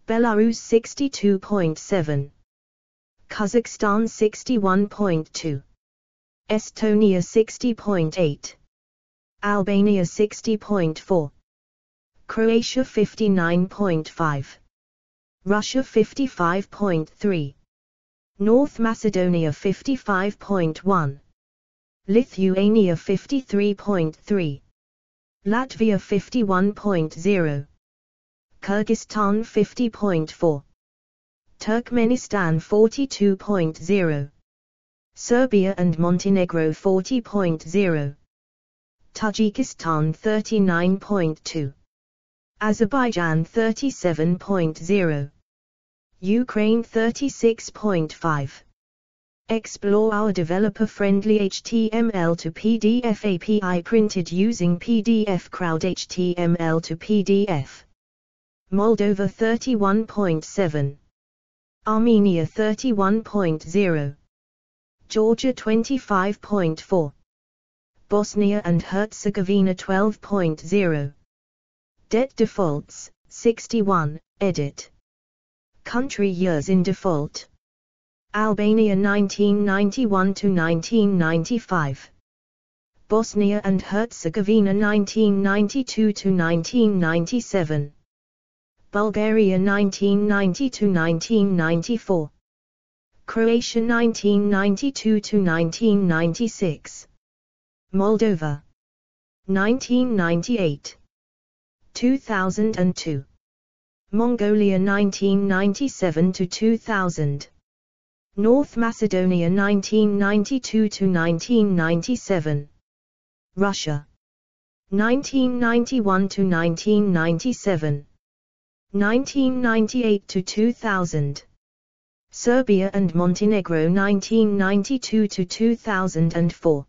Belarus 62.7. Kazakhstan 61.2. Estonia 60.8. Albania 60.4. Croatia 59.5. Russia 55.3. North Macedonia 55.1. Lithuania 53.3. Latvia 51.0. Kyrgyzstan 50.4. Turkmenistan 42.0. Serbia and Montenegro 40.0. Tajikistan 39.2. Azerbaijan 37.0. Ukraine 36.5. Explore our developer-friendly HTML to PDF API printed using PDF Crowd HTML to PDF. Moldova 31.7. Armenia 31.0. Georgia 25.4. Bosnia and Herzegovina 12.0. Debt defaults, 61, edit. Country years in default. Albania 1991 to 1995. Bosnia and Herzegovina 1992 to 1997. Bulgaria 1990 to 1994. Croatia 1992 to 1996. Moldova 1998. 2002. Mongolia 1997 to 2000. North Macedonia 1992 to 1997. Russia 1991 to 1997. 1998 to 2000. Serbia and Montenegro 1992 to 2004.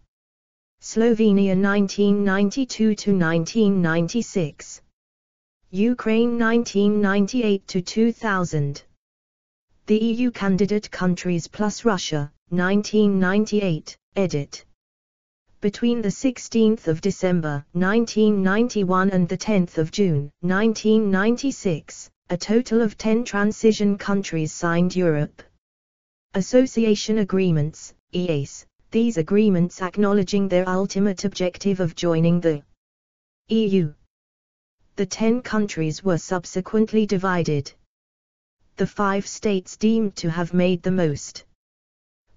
Slovenia 1992 to 1996. Ukraine 1998 to 2000. The EU candidate countries plus Russia, 1998, edit. Between the 16th of December 1991 and the 10th of June 1996, a total of 10 transition countries signed Europe Association Agreements, EAS, these agreements acknowledging their ultimate objective of joining the EU. The 10 countries were subsequently divided. The 5 states deemed to have made the most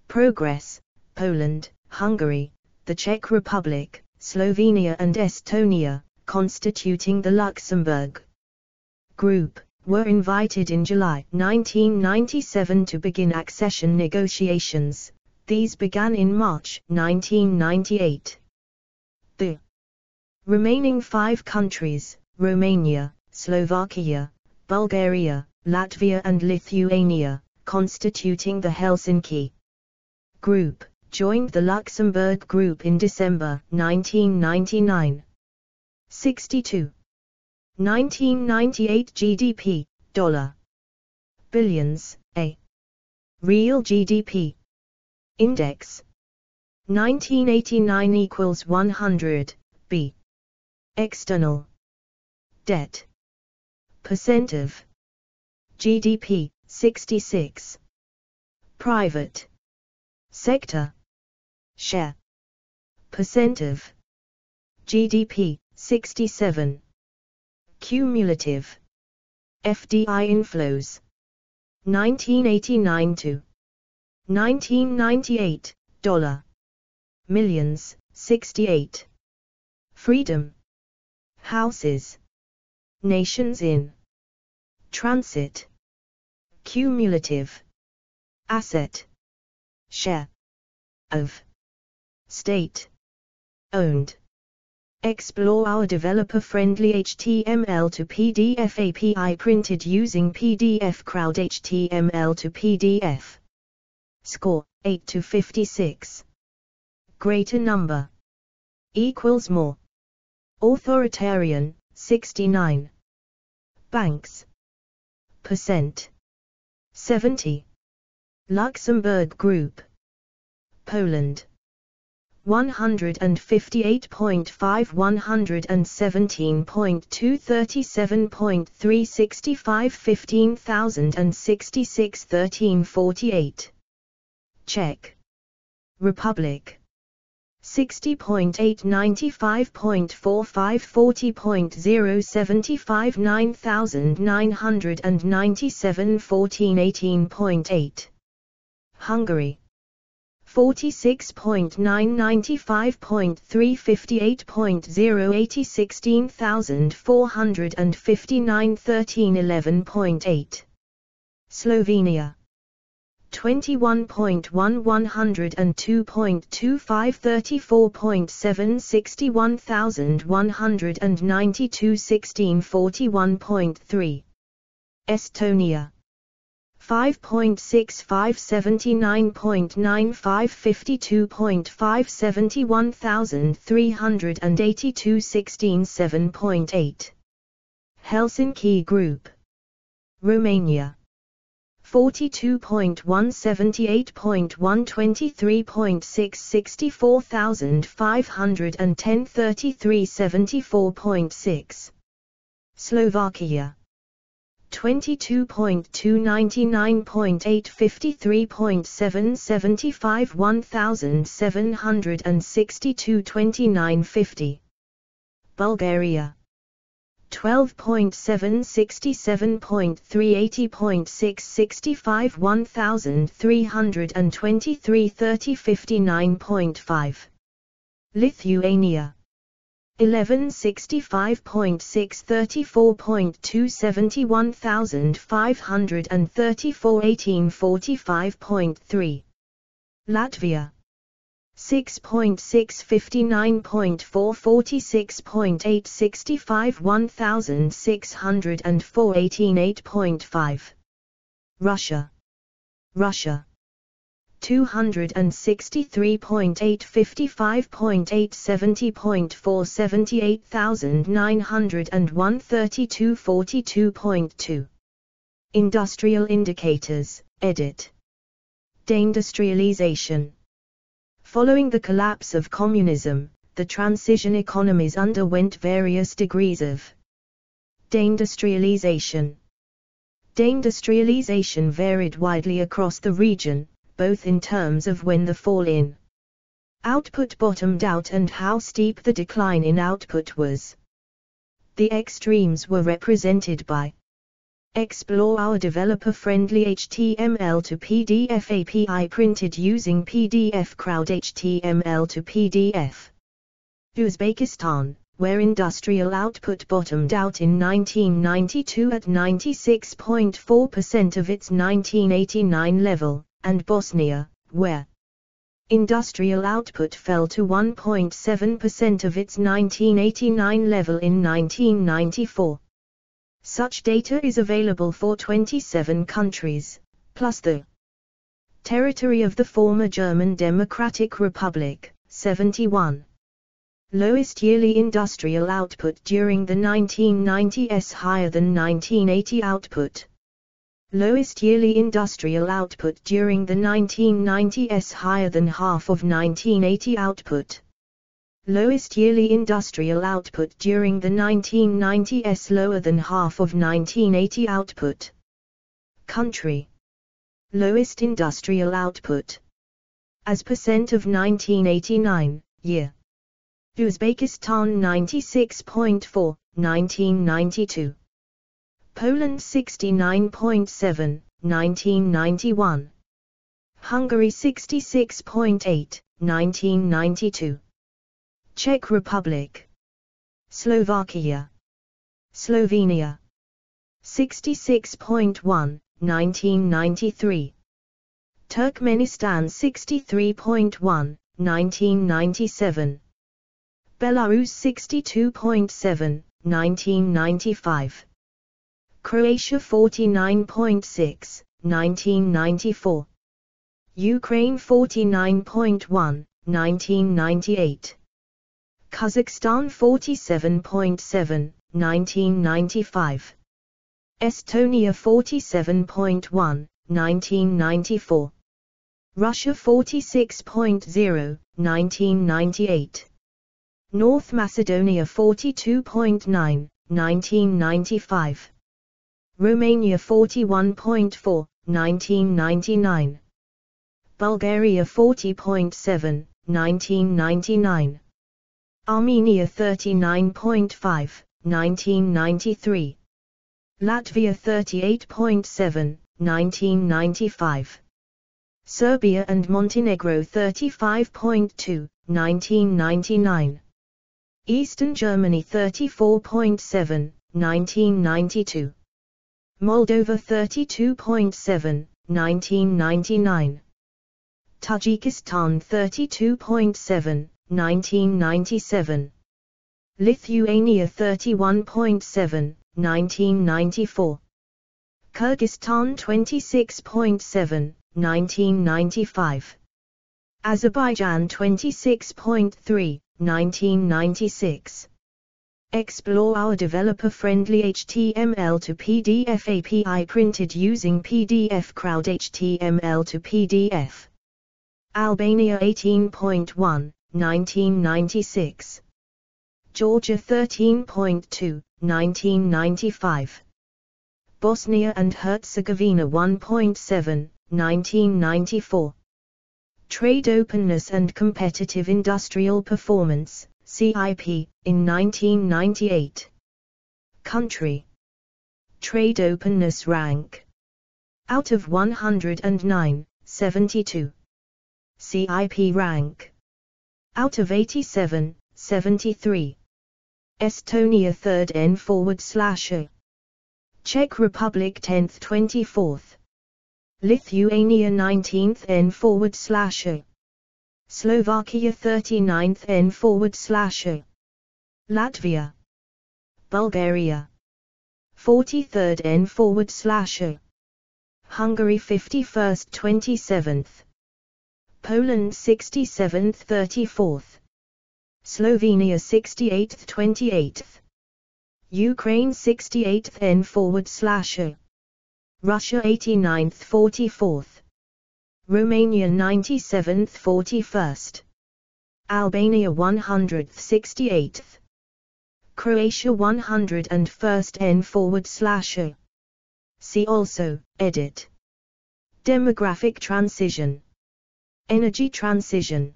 progress: Poland, Hungary, the Czech Republic, Slovenia and Estonia, constituting the Luxembourg Group, were invited in July 1997 to begin accession negotiations. These began in March 1998. The remaining 5 countries, Romania, Slovakia, Bulgaria, Latvia and Lithuania, constituting the Helsinki Group, joined the Luxembourg Group in December 1999. 62. 1998 GDP, dollar billions, A. Real GDP Index 1989 equals 100, B. External debt percent of GDP 66. Private sector share percent of GDP 67. Cumulative FDI inflows 1989 to 1998, dollar millions 68. Freedom houses nations in transit cumulative asset share of state owned. Explore our developer-friendly HTML to PDF API printed using PDF Crowd HTML to PDF. Score 8 to 56. Greater number equals more. Authoritarian 69. Banks percent 70. Luxembourg Group Poland 158.5 117.2 37.365 15,066 1348 Czech Republic 60.8 95.45 40.075 9,997 14 18.8 Hungary 46.9 95.3 58.080 16,459 13 11.8 Slovenia 21.1 102.25 34.7 61,192 16 41.3 Estonia 5.65 79.95 52.5 71,382 16 7.8 Helsinki Group Romania 42.1 78.1 23.6 64,510 33 74.6 Slovakia 22.2 99.8 53.7 75 1,762 29 50 Bulgaria 12.7 67.3 80.6 65 1,323 30 59.5 Lithuania 1165.6 34.2 71,534 18 45.3 Latvia 6.6 59.4 46.8 65 1,604 18 8.5 Russia 263.8 55.8 70.4 78,901 32 42.2 Industrial indicators, edit. Deindustrialization Following the collapse of communism, the transition economies underwent various degrees of deindustrialization. Deindustrialization varied widely across the region, both in terms of when the fall in output bottomed out and how steep the decline in output was. The extremes were represented by Explore our developer-friendly HTML to PDF API printed using PDF Crowd HTML to PDF. Uzbekistan, where industrial output bottomed out in 1992 at 96.4% of its 1989 level, and Bosnia, where industrial output fell to 1.7% of its 1989 level in 1994. Such data is available for 27 countries, plus the territory of the former German Democratic Republic, 71. Lowest yearly industrial output during the 1990s higher than 1980 output. Lowest yearly industrial output during the 1990s higher than half of 1980 output. Lowest yearly industrial output during the 1990s lower than half of 1980 output. Country. Lowest industrial output as percent of 1989 year. Uzbekistan 96.4, 1992. Poland 69.7, 1991. Hungary 66.8, 1992. Czech Republic. Slovakia. Slovenia. 66.1, 1993. Turkmenistan 63.1, 1997. Belarus 62.7, 1995. Croatia 49.6, 1994. Ukraine 49.1, 1998. Kazakhstan 47.7, 1995. Estonia 47.1, 1994. Russia 46.0, 1998. North Macedonia 42.9, 1995. Romania 41.4, 1999. Bulgaria 40.7, 1999. Armenia 39.5, 1993. Latvia 38.7, 1995. Serbia and Montenegro 35.2, 1999. Eastern Germany 34.7, 1992. Moldova 32.7, 1999. Tajikistan 32.7, 1997. Lithuania 31.7, 1994. Kyrgyzstan 26.7, 1995. Azerbaijan 26.3, 1996. Explore our developer-friendly HTML to PDF API printed using PDF Crowd HTML to PDF. Albania 18.1, 1996. Georgia 13.2, 1995. Bosnia and Herzegovina 1.7, 1994. Trade Openness and Competitive Industrial Performance, CIP, in 1998. Country. Trade Openness Rank. Out of 109, 72. CIP Rank. Out of 87, 73. Estonia 3rd N/A. Czech Republic 10th 24th. Lithuania 19th N/A. Slovakia 39th N/A. Latvia. Bulgaria 43rd N/A. Hungary 51st 27th. Poland 67th 34th. Slovenia 68th 28th. Ukraine 68th N/A. Russia 89th 44th. Romania 97th 41st. Albania 168th. Croatia 101st n/a. See also, edit. Demographic transition. Energy transition.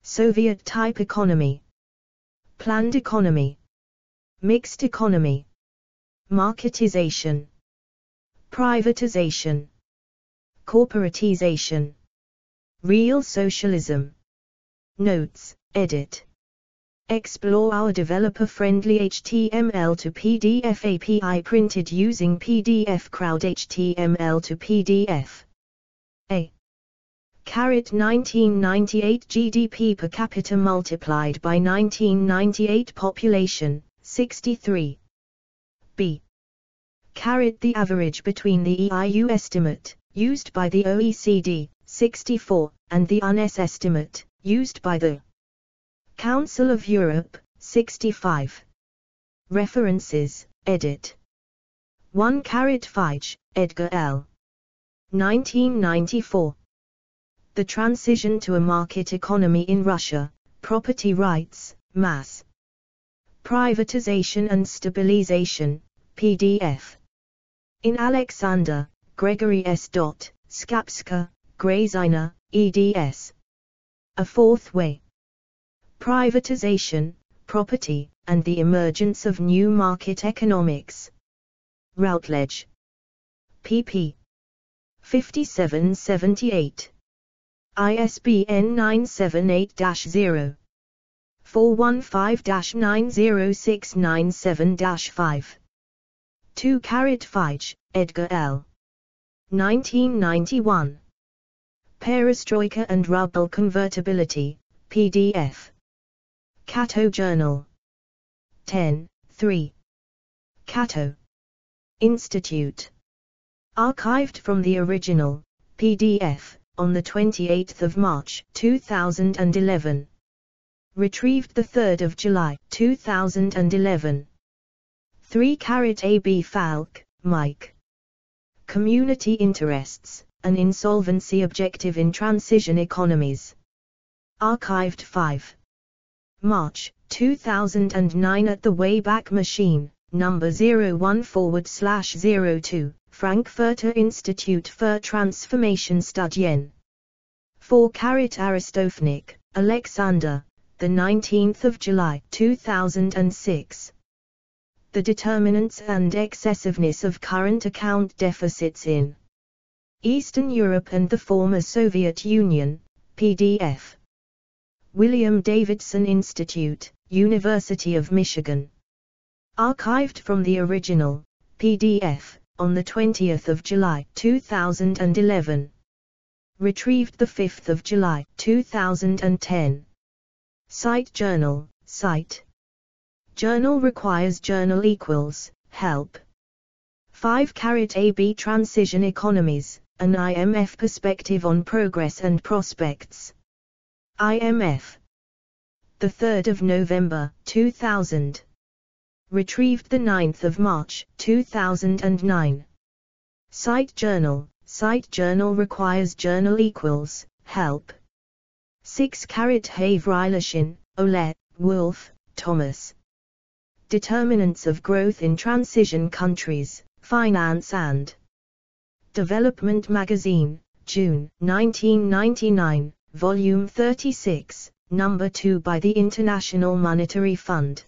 Soviet-type economy. Planned economy. Mixed economy. Marketization. Privatization. Corporatization. Real socialism. Notes, edit. Explore our developer-friendly HTML to PDF API printed using PDF Crowd HTML to PDF. A. 1998 GDP per capita multiplied by 1998 population, 63. B. The average between the EIU estimate, used by the OECD, 64, and the UNES estimate, used by the Council of Europe, 65. References, edit. 1 Fige, Edgar L. 1994. The Transition to a Market Economy in Russia, Property Rights, Mass. Privatization and Stabilization, PDF. In Alexander, Gregory S. Skapska, Grazina, eds. A Fourth Way. Privatization, Property, and the Emergence of New Market Economics. Routledge. pp. 57-78. ISBN 978-0-415-90697-5. 2 Fige, Edgar L. 1991. Perestroika and Ruble Convertibility, PDF. Cato Journal. 10, 3. Cato Institute. Archived from the original, PDF, on 28 March 2011. Retrieved 3 July 2011. 3 AB Falk, Mike. Community Interests, an Insolvency Objective in Transition Economies. Archived 5. March 2009 at the Wayback Machine, number 01/02, Frankfurter Institute für Transformationsstudien. 4 Aristofnik, Alexander, 19 July 2006. The Determinants and Excessiveness of Current Account Deficits in Eastern Europe and the Former Soviet Union, PDF. William Davidson Institute, University of Michigan. Archived from the original, PDF, on 20 July 2011. Retrieved 5 July 2010. Site Journal, Site. Journal requires journal equals, help. 5 AB Transition Economies, an IMF Perspective on Progress and Prospects. IMF. 3 November 2000. Retrieved 9 March 2009. Site Journal. Site Journal requires journal equals, help. 6 Havrilishin, Ole, Wolf, Thomas. Determinants of Growth in Transition Countries, Finance and Development Magazine, June 1999, Volume 36, Number 2 by the International Monetary Fund.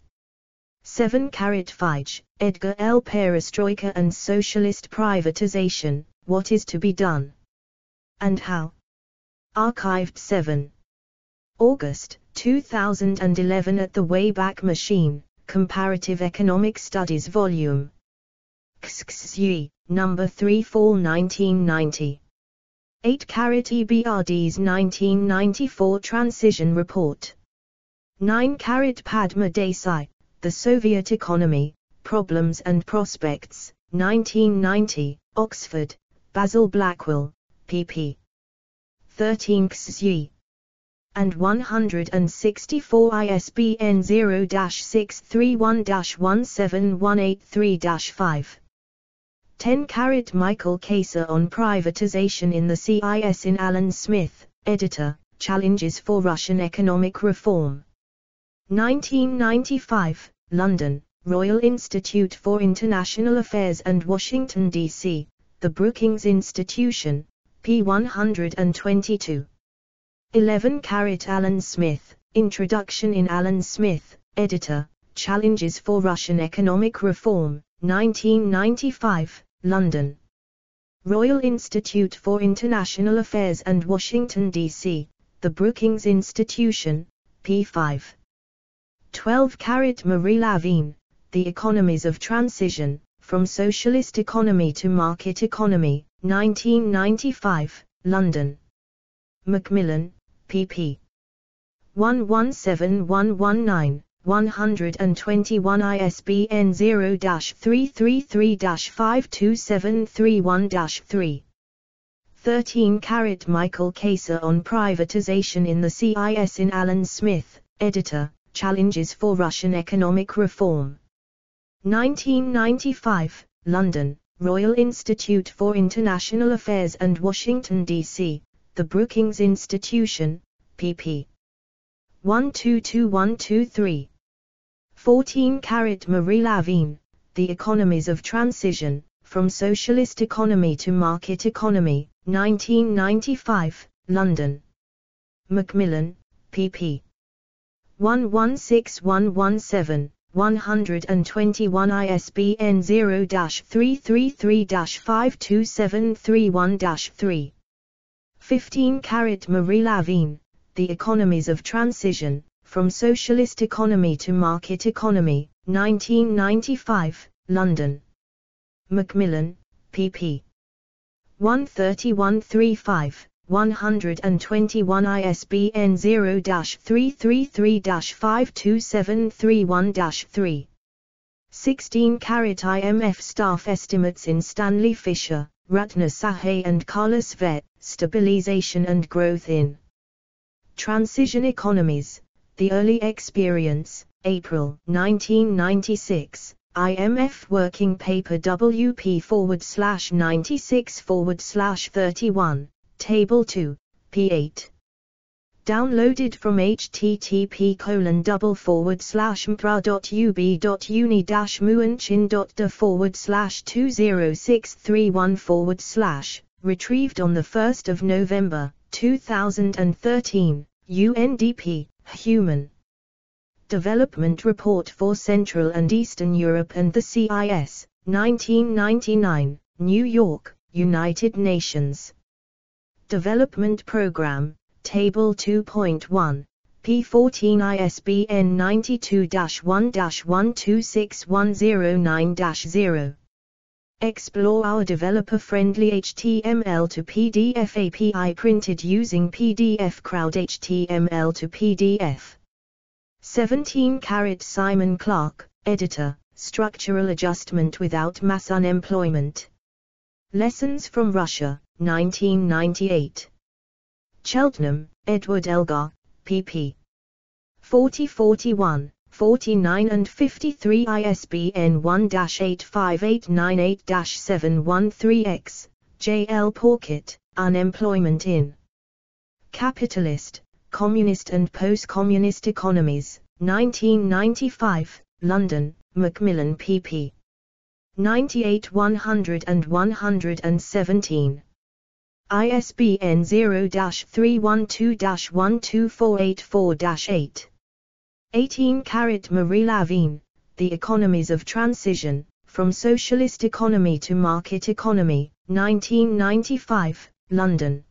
7 Fige, Edgar L. Perestroika and Socialist Privatization, What is to be Done? And How? Archived 7. August 2011 at the Wayback Machine, Comparative Economic Studies Volume. XXY, Number 3 Fall 1990. 8 EBRD's 1994 Transition Report. 9 Padma Desai, The Soviet Economy, Problems and Prospects, 1990, Oxford, Basil Blackwell, pp. 13 XY. And 164 ISBN 0-631-17183-5. 10 Michael Kaiser on privatization in the CIS in Alan Smith, editor, Challenges for Russian Economic Reform. 1995, London, Royal Institute for International Affairs and Washington, D.C., The Brookings Institution, p. 122. 11 Alan Smith, Introduction in Alan Smith, editor, Challenges for Russian Economic Reform, 1995, London. Royal Institute for International Affairs and Washington, D.C., The Brookings Institution, p. 5. 12 Marie Lavigne, The Economies of Transition, From Socialist Economy to Market Economy, 1995, London. Macmillan, pp. 117119. 121 ISBN 0-333-52731-3. 13 Michael Kaiser on privatization in the CIS in Alan Smith, editor, Challenges for Russian Economic Reform. 1995, London, Royal Institute for International Affairs and Washington, D.C., The Brookings Institution, pp. 122123. 14 Marie Lavigne, The Economies of Transition, From Socialist Economy to Market Economy, 1995, London. Macmillan, pp. 116117, 121 ISBN 0-333-52731-3. 15 Marie Lavigne, The Economies of Transition, From Socialist Economy to Market Economy, 1995, London. Macmillan, pp. 13135, 121 ISBN 0-333-52731-3. 16 IMF Staff Estimates in Stanley Fischer, Ratna Sahay and Carlos Vet, Stabilization and Growth in Transition Economies, The Early Experience, April 1996, IMF Working Paper WP/96/31, Table 2, p8. Downloaded from http://mpra.ub.uni-muanchin.de/206314/, retrieved on 1 November, 2013, UNDP, Human Development Report for Central and Eastern Europe and the CIS, 1999, New York, United Nations. Development Program, Table 2.1, p14 ISBN 92-1-126109-0. Explore our developer-friendly HTML to PDF API printed using PDF Crowd HTML to PDF. 17 Simon Clark, editor, Structural Adjustment Without Mass Unemployment. Lessons from Russia, 1998. Cheltenham, Edward Elgar, pp. 40-41, 49 and 53 ISBN 1-85898-713-X, J. L. Porkett, Unemployment in Capitalist, Communist and Post-Communist Economies, 1995, London, Macmillan pp. 98 100 and 117. ISBN 0-312-12484-8. 18 Marie Lavigne, The Economies of Transition, From Socialist Economy to Market Economy, 1995, London.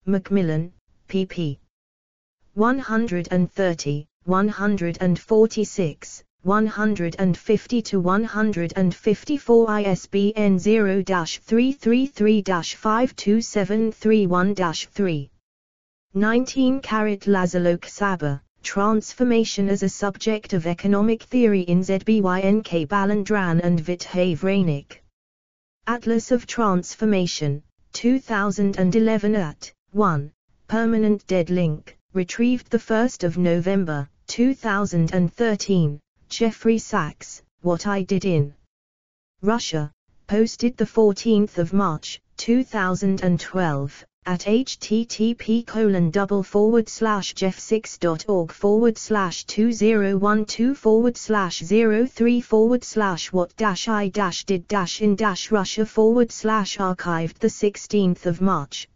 Macmillan, pp. 130, 146, 150-154 ISBN 0-333-52731-3. 19 Laszlo Saba, Transformation as a Subject of Economic Theory in ZBYNK Balandran and Vitaly Vranic. Atlas of Transformation, 2011 at 1. Permanent Dead Link, retrieved 1 November, 2013. Jeffrey Sachs, What I Did in Russia, posted the 14th of March, 2012, at http://jeff6.org/2012/what-I-did-in-Russia/archived the 16th of March,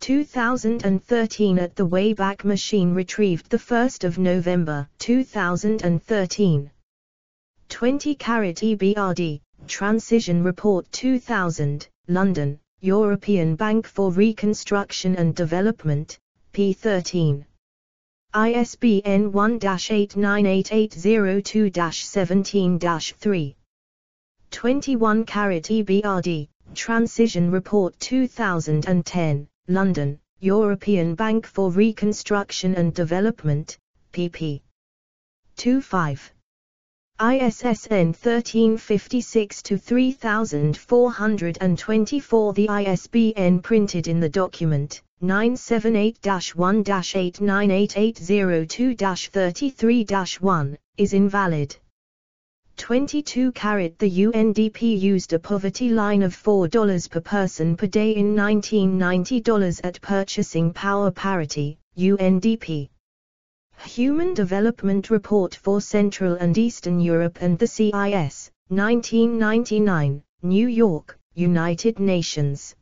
2013 at the Wayback Machine retrieved the 1st of November, 2013. 20 EBRD, Transition Report 2000, London, European Bank for Reconstruction and Development, p13. ISBN 1-898802-17-3. 21 EBRD, Transition Report 2010, London, European Bank for Reconstruction and Development, pp. 25. ISSN 1356-3424. The ISBN printed in the document, 978-1-898802-33-1, is invalid. 22 The UNDP used a poverty line of $4 per person per day in 1990 at purchasing power parity, UNDP. Human Development Report for Central and Eastern Europe and the CIS, 1999, New York, United Nations.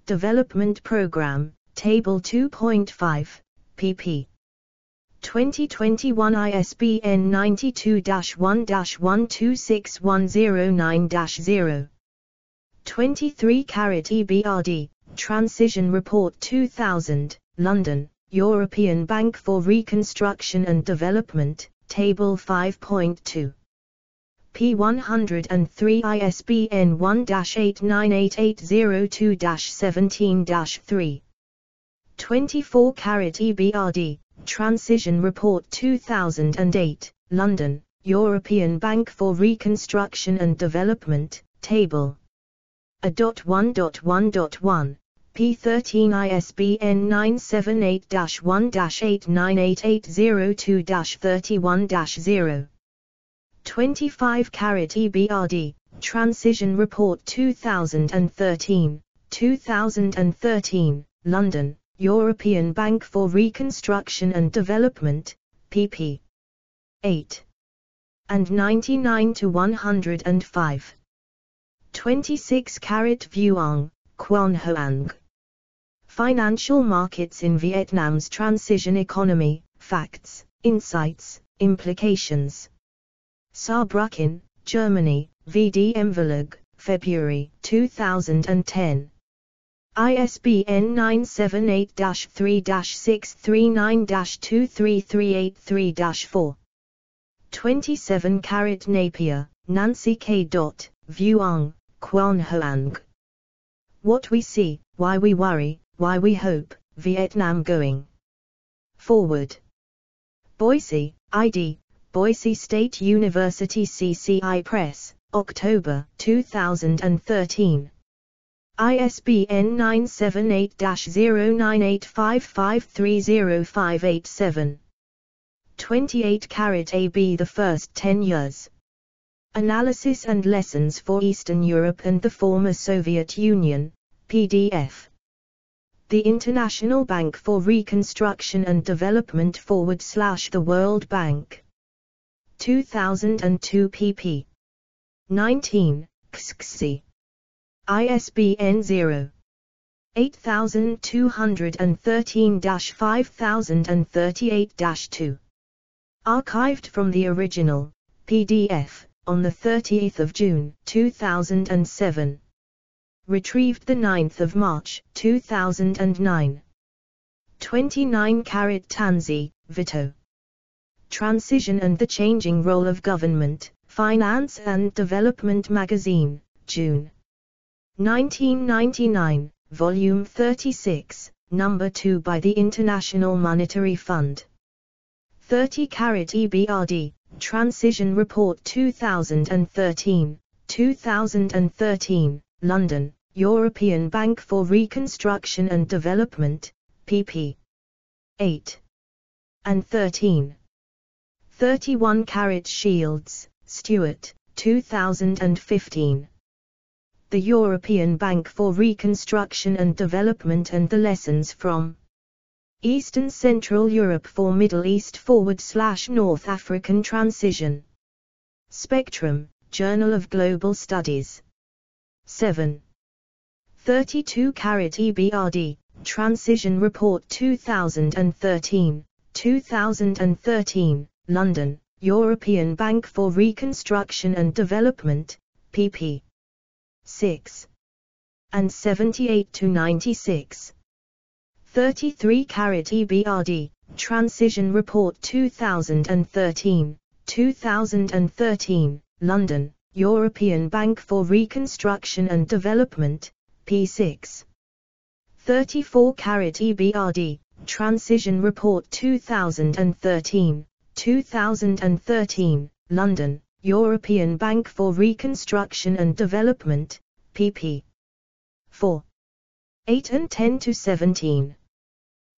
Development Program, Table 2.5, pp. 2021 ISBN 92-1-126109-0. 23 EBRD, Transition Report 2000, London, European Bank for Reconstruction and Development, Table 5.2. P103 ISBN 1-898802-17-3. 24 EBRD, Transition Report 2008, London, European Bank for Reconstruction and Development, Table A.1.1.1. P13 ISBN 978-1-898802-31-0. 25 EBRD, Transition Report 2013, 2013, London, European Bank for Reconstruction and Development, pp. 8 and 99-105. 26 Vuong, Quan Hoang. Financial Markets in Vietnam's Transition Economy, Facts, Insights, Implications. Saarbrücken, Germany, VDM Verlag, February 2010. ISBN 978-3-639-23383-4. 27 Napier, Nancy K. Vuong, Quan Hoang. What We See, Why We Worry, Why We Hope, Vietnam Going Forward. Boise, ID, Boise State University CCI Press, October 2013. ISBN 978-0985530587. 28 AB The First 10 Years. Analysis and Lessons for Eastern Europe and the Former Soviet Union, PDF. The International Bank for Reconstruction and Development / the World Bank. 2002 pp. 19, XXI. ISBN 0. 8213-5038-2. Archived from the original, PDF, on 30 June 2007. Retrieved 9 March 2009. 29 Tanzi, Vito. Transition and the Changing Role of Government, Finance and Development Magazine, June 1999, Volume 36, Number 2 by the International Monetary Fund. 30 EBRD, Transition Report 2013, 2013, London, European Bank for Reconstruction and Development, pp. 8 and 13. 31 Shields, Stuart, 2015. the European Bank for Reconstruction and Development and the lessons from Eastern Central Europe for Middle East/North African Transition. Spectrum, Journal of Global Studies. 7. 32 EBRD, Transition Report 2013, 2013, London, European Bank for Reconstruction and Development, pp. 6 and 78-96. 33 EBRD, Transition Report 2013, 2013, London, European Bank for Reconstruction and Development, p. 6. 34 EBRD, Transition Report 2013, 2013, London, European Bank for Reconstruction and Development, pp. 4. 8 and 10-17.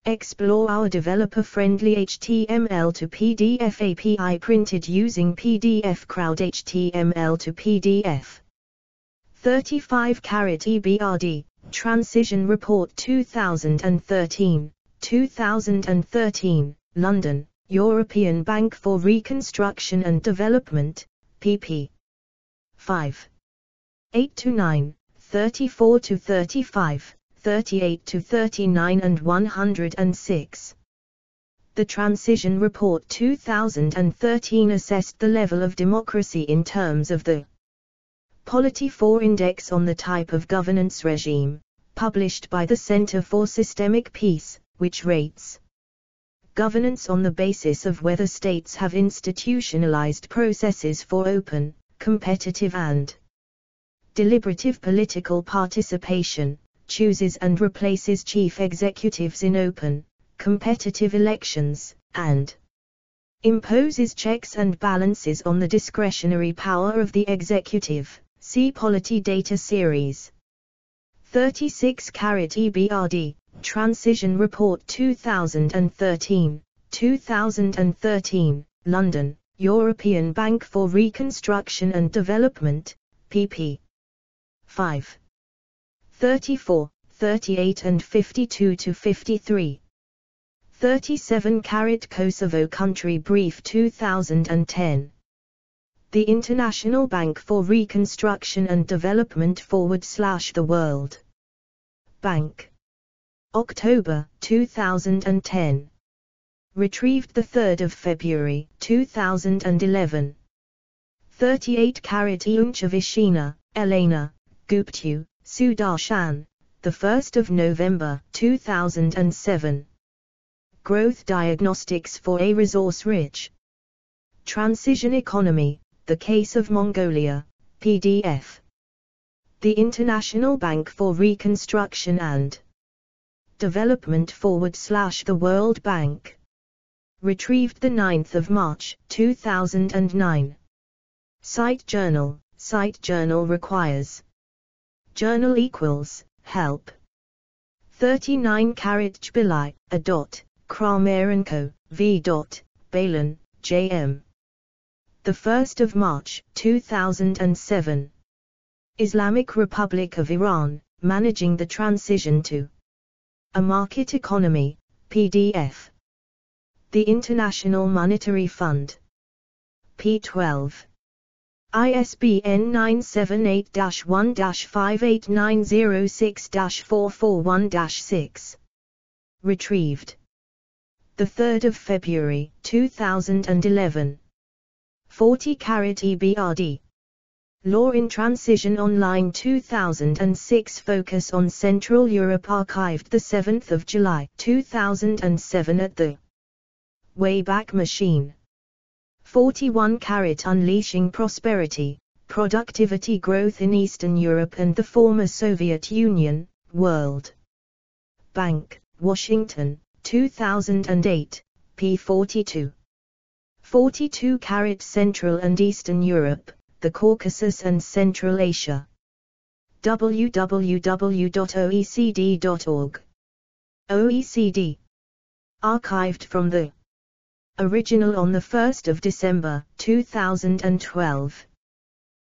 Explore our developer-friendly HTML to PDF API printed using PDF Crowd HTML to PDF. 35 EBRD, Transition Report 2013, 2013, London, European Bank for Reconstruction and Development, pp. 5. 8-9, 34-35, 38-39 and 106. The Transition Report 2013 assessed the level of democracy in terms of the Polity 4 Index on the Type of Governance Regime, published by the Center for Systemic Peace, which rates governance on the basis of whether states have institutionalized processes for open, competitive and deliberative political participation, chooses and replaces chief executives in open, competitive elections, and imposes checks and balances on the discretionary power of the executive. See Polity Data Series. 36 EBRD, Transition Report 2013, 2013, London, European Bank for Reconstruction and Development, pp. 5. 34, 38 and 52-53. 37 Kosovo Country Brief 2010. The International Bank for Reconstruction and Development / the World Bank. October 2010. Retrieved 3 February 2011. 38 Unofficial, Elena, Guptu, Sudarshan, 1 November 2007. Growth Diagnostics for a Resource-Rich Transition Economy, The Case of Mongolia, PDF. The International Bank for Reconstruction and Development / the World Bank. Retrieved 9 March 2009. Site Journal requires. Journal equals, help. 39 Jbilai, A. Kramerenko, V. Balin, J.M. 1 March 2007. Islamic Republic of Iran, Managing the Transition to a Market Economy, PDF. The International Monetary Fund. p. 12. ISBN 978-1-58906-441-6. Retrieved 3 February 2011. 40 EBRD. Law in Transition Online 2006. Focus on Central Europe. Archived 7 July 2007 at the Wayback Machine. 41 Unleashing Prosperity, Productivity Growth in Eastern Europe and the Former Soviet Union, World Bank, Washington, 2008, p. 42. 42 Central and Eastern Europe, the Caucasus and Central Asia. www.oecd.org. OECD. Archived from the original on 1 December 2012.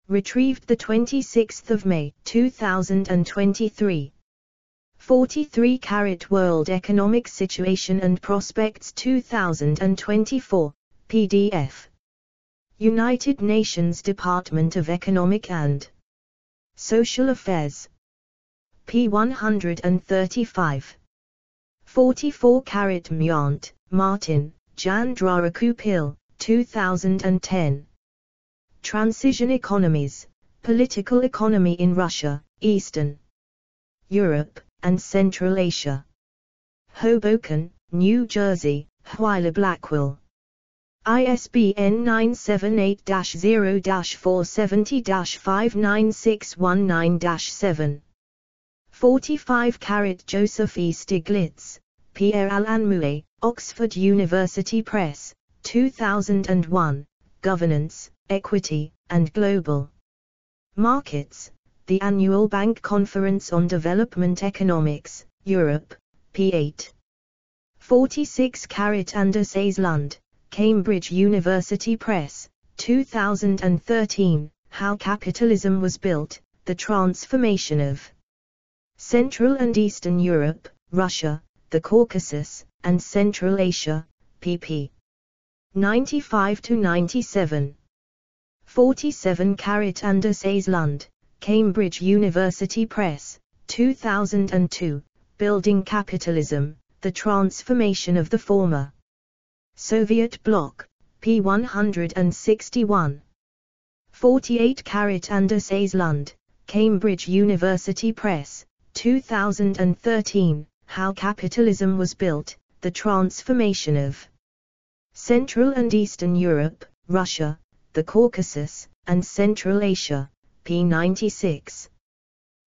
retrieved the 26th of May, 2023. 43 World Economic Situation and Prospects 2024, PDF. United Nations Department of Economic and Social Affairs. p. 135. 44 Myant, Martin, Jan Drarakupil, 2010. Transition Economies, Political Economy in Russia, Eastern Europe, and Central Asia. Hoboken, New Jersey, Huyler Blackwell. ISBN 978-0-470-59619-7. 45 Joseph E. Stiglitz, Pierre Alain Mouet, Oxford University Press, 2001, Governance, Equity, and Global Markets, the Annual Bank Conference on Development Economics, Europe, p. 8. 46 Anders Eslund, Cambridge University Press, 2013, How Capitalism Was Built, The Transformation of Central and Eastern Europe, Russia, the Caucasus, and Central Asia, pp. 95-97. 47 Anders Eslund, Cambridge University Press, 2002, Building Capitalism, The Transformation of the Former Soviet Bloc, p. 161. 48 Anders Eslund, Cambridge University Press, 2013, How Capitalism Was Built, The Transformation of Central and Eastern Europe, Russia, the Caucasus, and Central Asia, p. 96.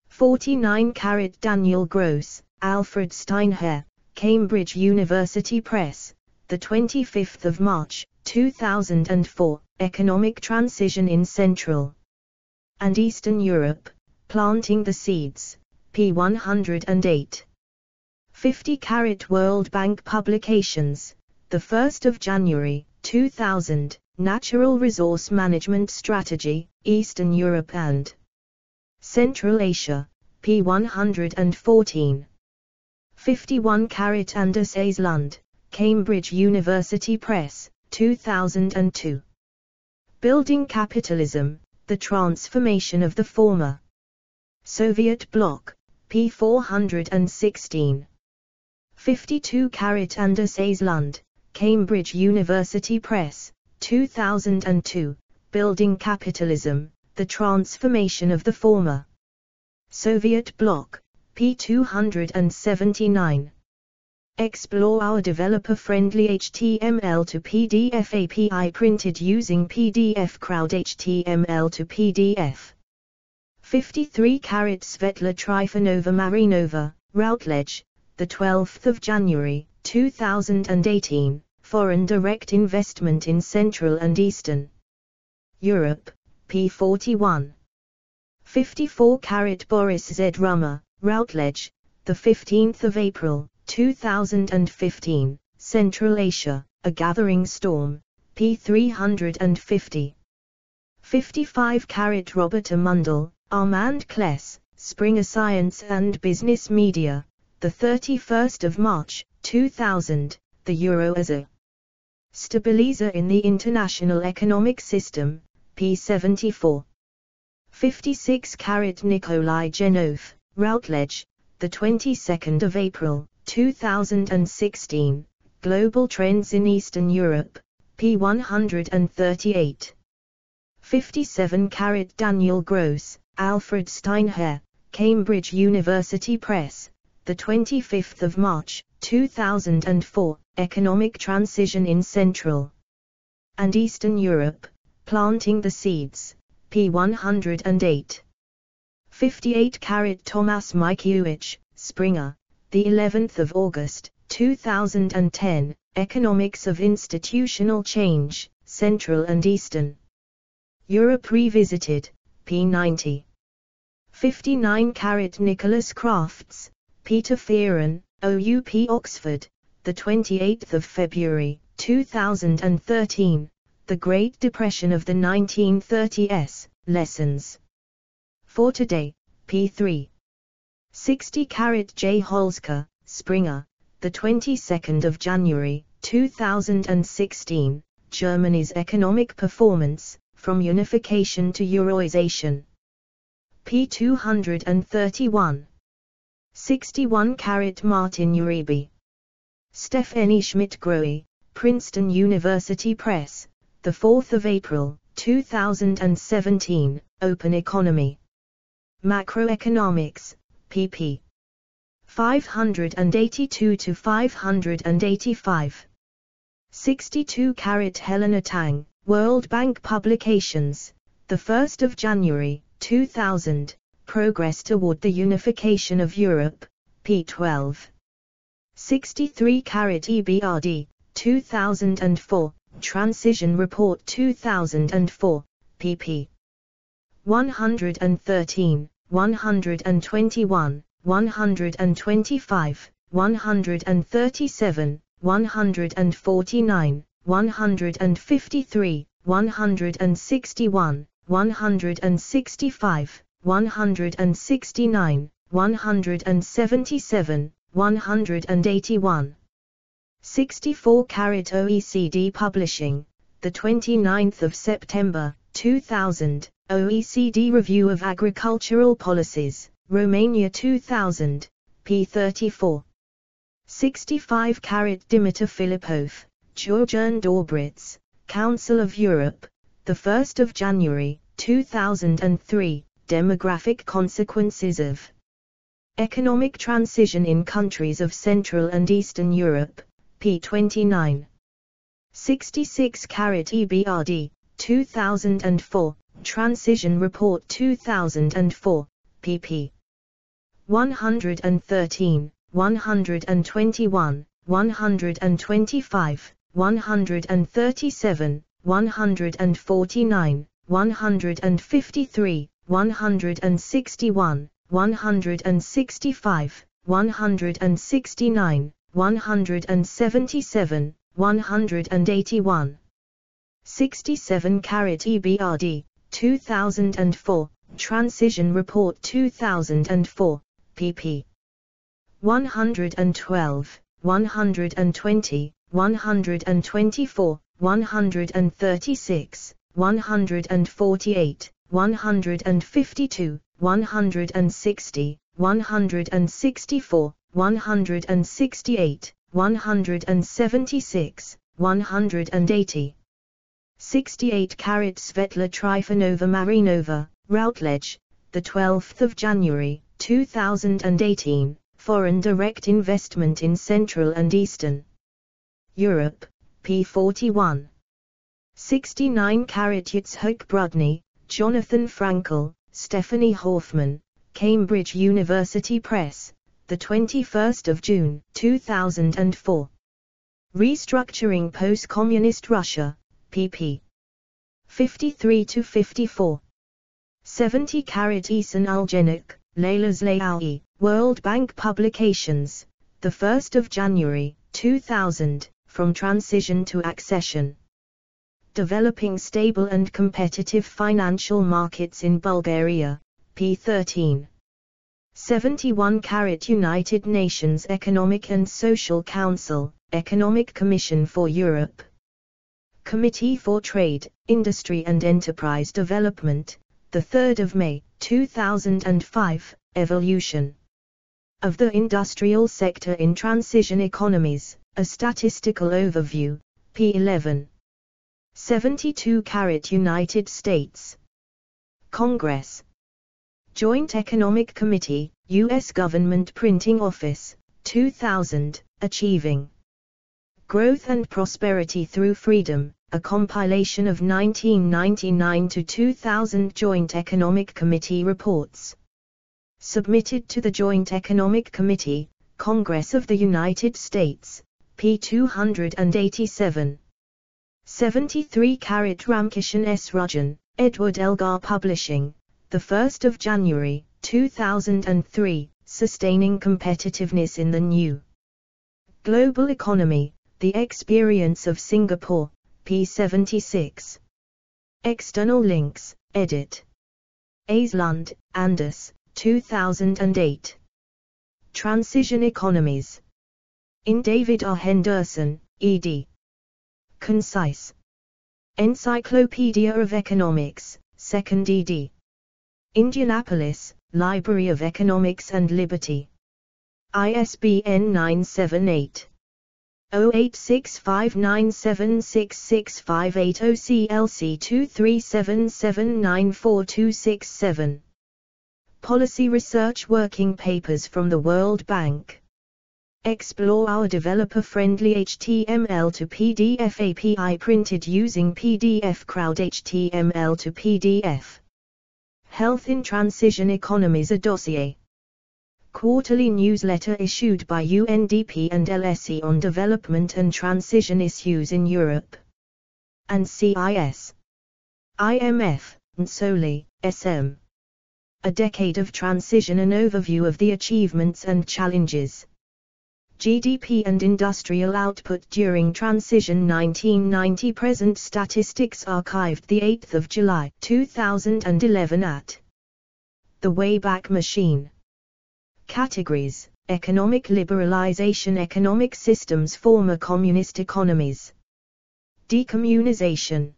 49 Daniel Gross, Alfred Steinherr, Cambridge University Press, 25 March, 2004, Economic Transition in Central and Eastern Europe, Planting the Seeds, p. 108. 50 World Bank Publications, 1 January, 2000, Natural Resource Management Strategy, Eastern Europe and Central Asia, p. 114. 51 Anders Eslund, Cambridge University Press, 2002. Building Capitalism, The Transformation of the Former Soviet Bloc, p. 416. 52 Anders Eslund, Cambridge University Press, 2002, Building Capitalism, The Transformation of the Former Soviet Bloc, p. 279. Explore our developer-friendly HTML to PDF API printed using PDF Crowd HTML to PDF. 53 Svetla Trifonova Marinova, Routledge, 12 January, 2018, Foreign Direct Investment in Central and Eastern Europe, p. 41. 54 Boris Z. Rummer, Routledge, 15 April, 2015, Central Asia, A Gathering Storm, p. 350. 55 Robert A. Mundell, Armand Kless, Springer Science and Business Media, 31 March, 2000, The Euro as a Stabilizer in the International Economic System, p. 74. 56 Nikolai Genov, Routledge, 22 April, 2016, Global Trends in Eastern Europe, p. 138. 57 Daniel Gross, Alfred Steinherr, Cambridge University Press, 25 March, 2004, Economic Transition in Central and Eastern Europe, Planting the Seeds, p. 108. 58 Thomas Mikuich, Springer, the 11th of August, 2010, Economics of Institutional Change, Central and Eastern Europe Revisited, p. 90. 59 Nicholas Crafts, Peter Fearon, OUP Oxford, 28 February, 2013, The Great Depression of the 1930s, Lessons. For today, p3. 60 J. Holzker, Springer, the 22nd of January, 2016, Germany's economic performance, from unification to Euroization. p. 231. 61 Martin Uribe. Stephanie Schmidt-Grohe, Princeton University Press, the 4th of April, 2017, Open Economy. Macroeconomics, pp. 582 to 585. 62 Helena Tang, World Bank Publications, the 1st of January, 2000, Progress Toward the Unification of Europe, p. 12. 63 EBRD, 2004, Transition Report 2004, pp. 113, 121, 125, 137, 149, 153, 161, 165, 169, 177, 181. 64 OECD Publishing, the 29th of September, 2000, OECD Review of Agricultural Policies, Romania 2000, p. 34. 65 Dimitar Filipov, Georgian Dobritz, Council of Europe, the 1st of January, 2003, Demographic Consequences of Economic Transition in Countries of Central and Eastern Europe, p. 29. 66 EBRD, 2004, Transition Report 2004, pp. 113, 121, 125, 137, 149, 153, 161, 165, 169, 177, 181. 67 EBRD, 2004, Transition Report 2004, pp. 112, 120, 124, 136, 148, 152, 160, 164, 168, 176, 180. 68 Svetla Trifonova Marinova, Routledge, the 12th of January, 2018, Foreign Direct Investment in Central and Eastern Europe, p. 41. 69 Yitzhak Brudny, Jonathan Frankel, Stephanie Hoffman, Cambridge University Press, the 21st of June, 2004. Restructuring Post-Communist Russia, pp. 53 to 54. 70 Ihsan Algenik, Leila Zlaoui, World Bank Publications, the 1st of January, 2000, From Transition to Accession. Developing Stable and Competitive Financial Markets in Bulgaria, p. 13. 71 United Nations Economic and Social Council, Economic Commission for Europe. Committee for Trade, Industry and Enterprise Development, the 3rd of May, 2005, Evolution of the Industrial Sector in Transition Economies, a Statistical Overview, p. 11. 72 United States Congress. Joint Economic Committee, U.S. Government Printing Office, 2000, Achieving Growth and Prosperity Through Freedom, a compilation of 1999 to 2000 Joint Economic Committee reports. Submitted to the Joint Economic Committee, Congress of the United States, p. 287. 73 Ramkishan S. Rajan, Edward Elgar Publishing, the 1st of January, 2003, Sustaining Competitiveness in the New Global Economy, The Experience of Singapore, p. 76. External links, edit. Aislund, Anders, 2008. Transition Economies. In David R. Henderson, ed. Concise. Encyclopedia of Economics, 2nd ed. Indianapolis, Library of Economics and Liberty. ISBN 978. 0865976658 CLC 2377942667. Policy Research Working Papers from the World Bank. Explore our developer-friendly HTML to PDF API printed using PDF Crowd HTML to PDF. Health in Transition Economies, a dossier. Quarterly newsletter issued by UNDP and LSE on development and transition issues in Europe and CIS, IMF, and SOLI, SM. A Decade of Transition, an overview of the achievements and challenges. GDP and industrial output during transition 1990. Present statistics archived 8 July 2011 at The Wayback Machine. Categories: Economic liberalization, economic systems, former communist economies, decommunization.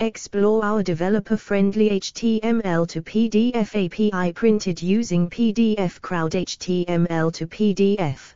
Explore our developer-friendly HTML to PDF API printed using PDF Crowd HTML to PDF.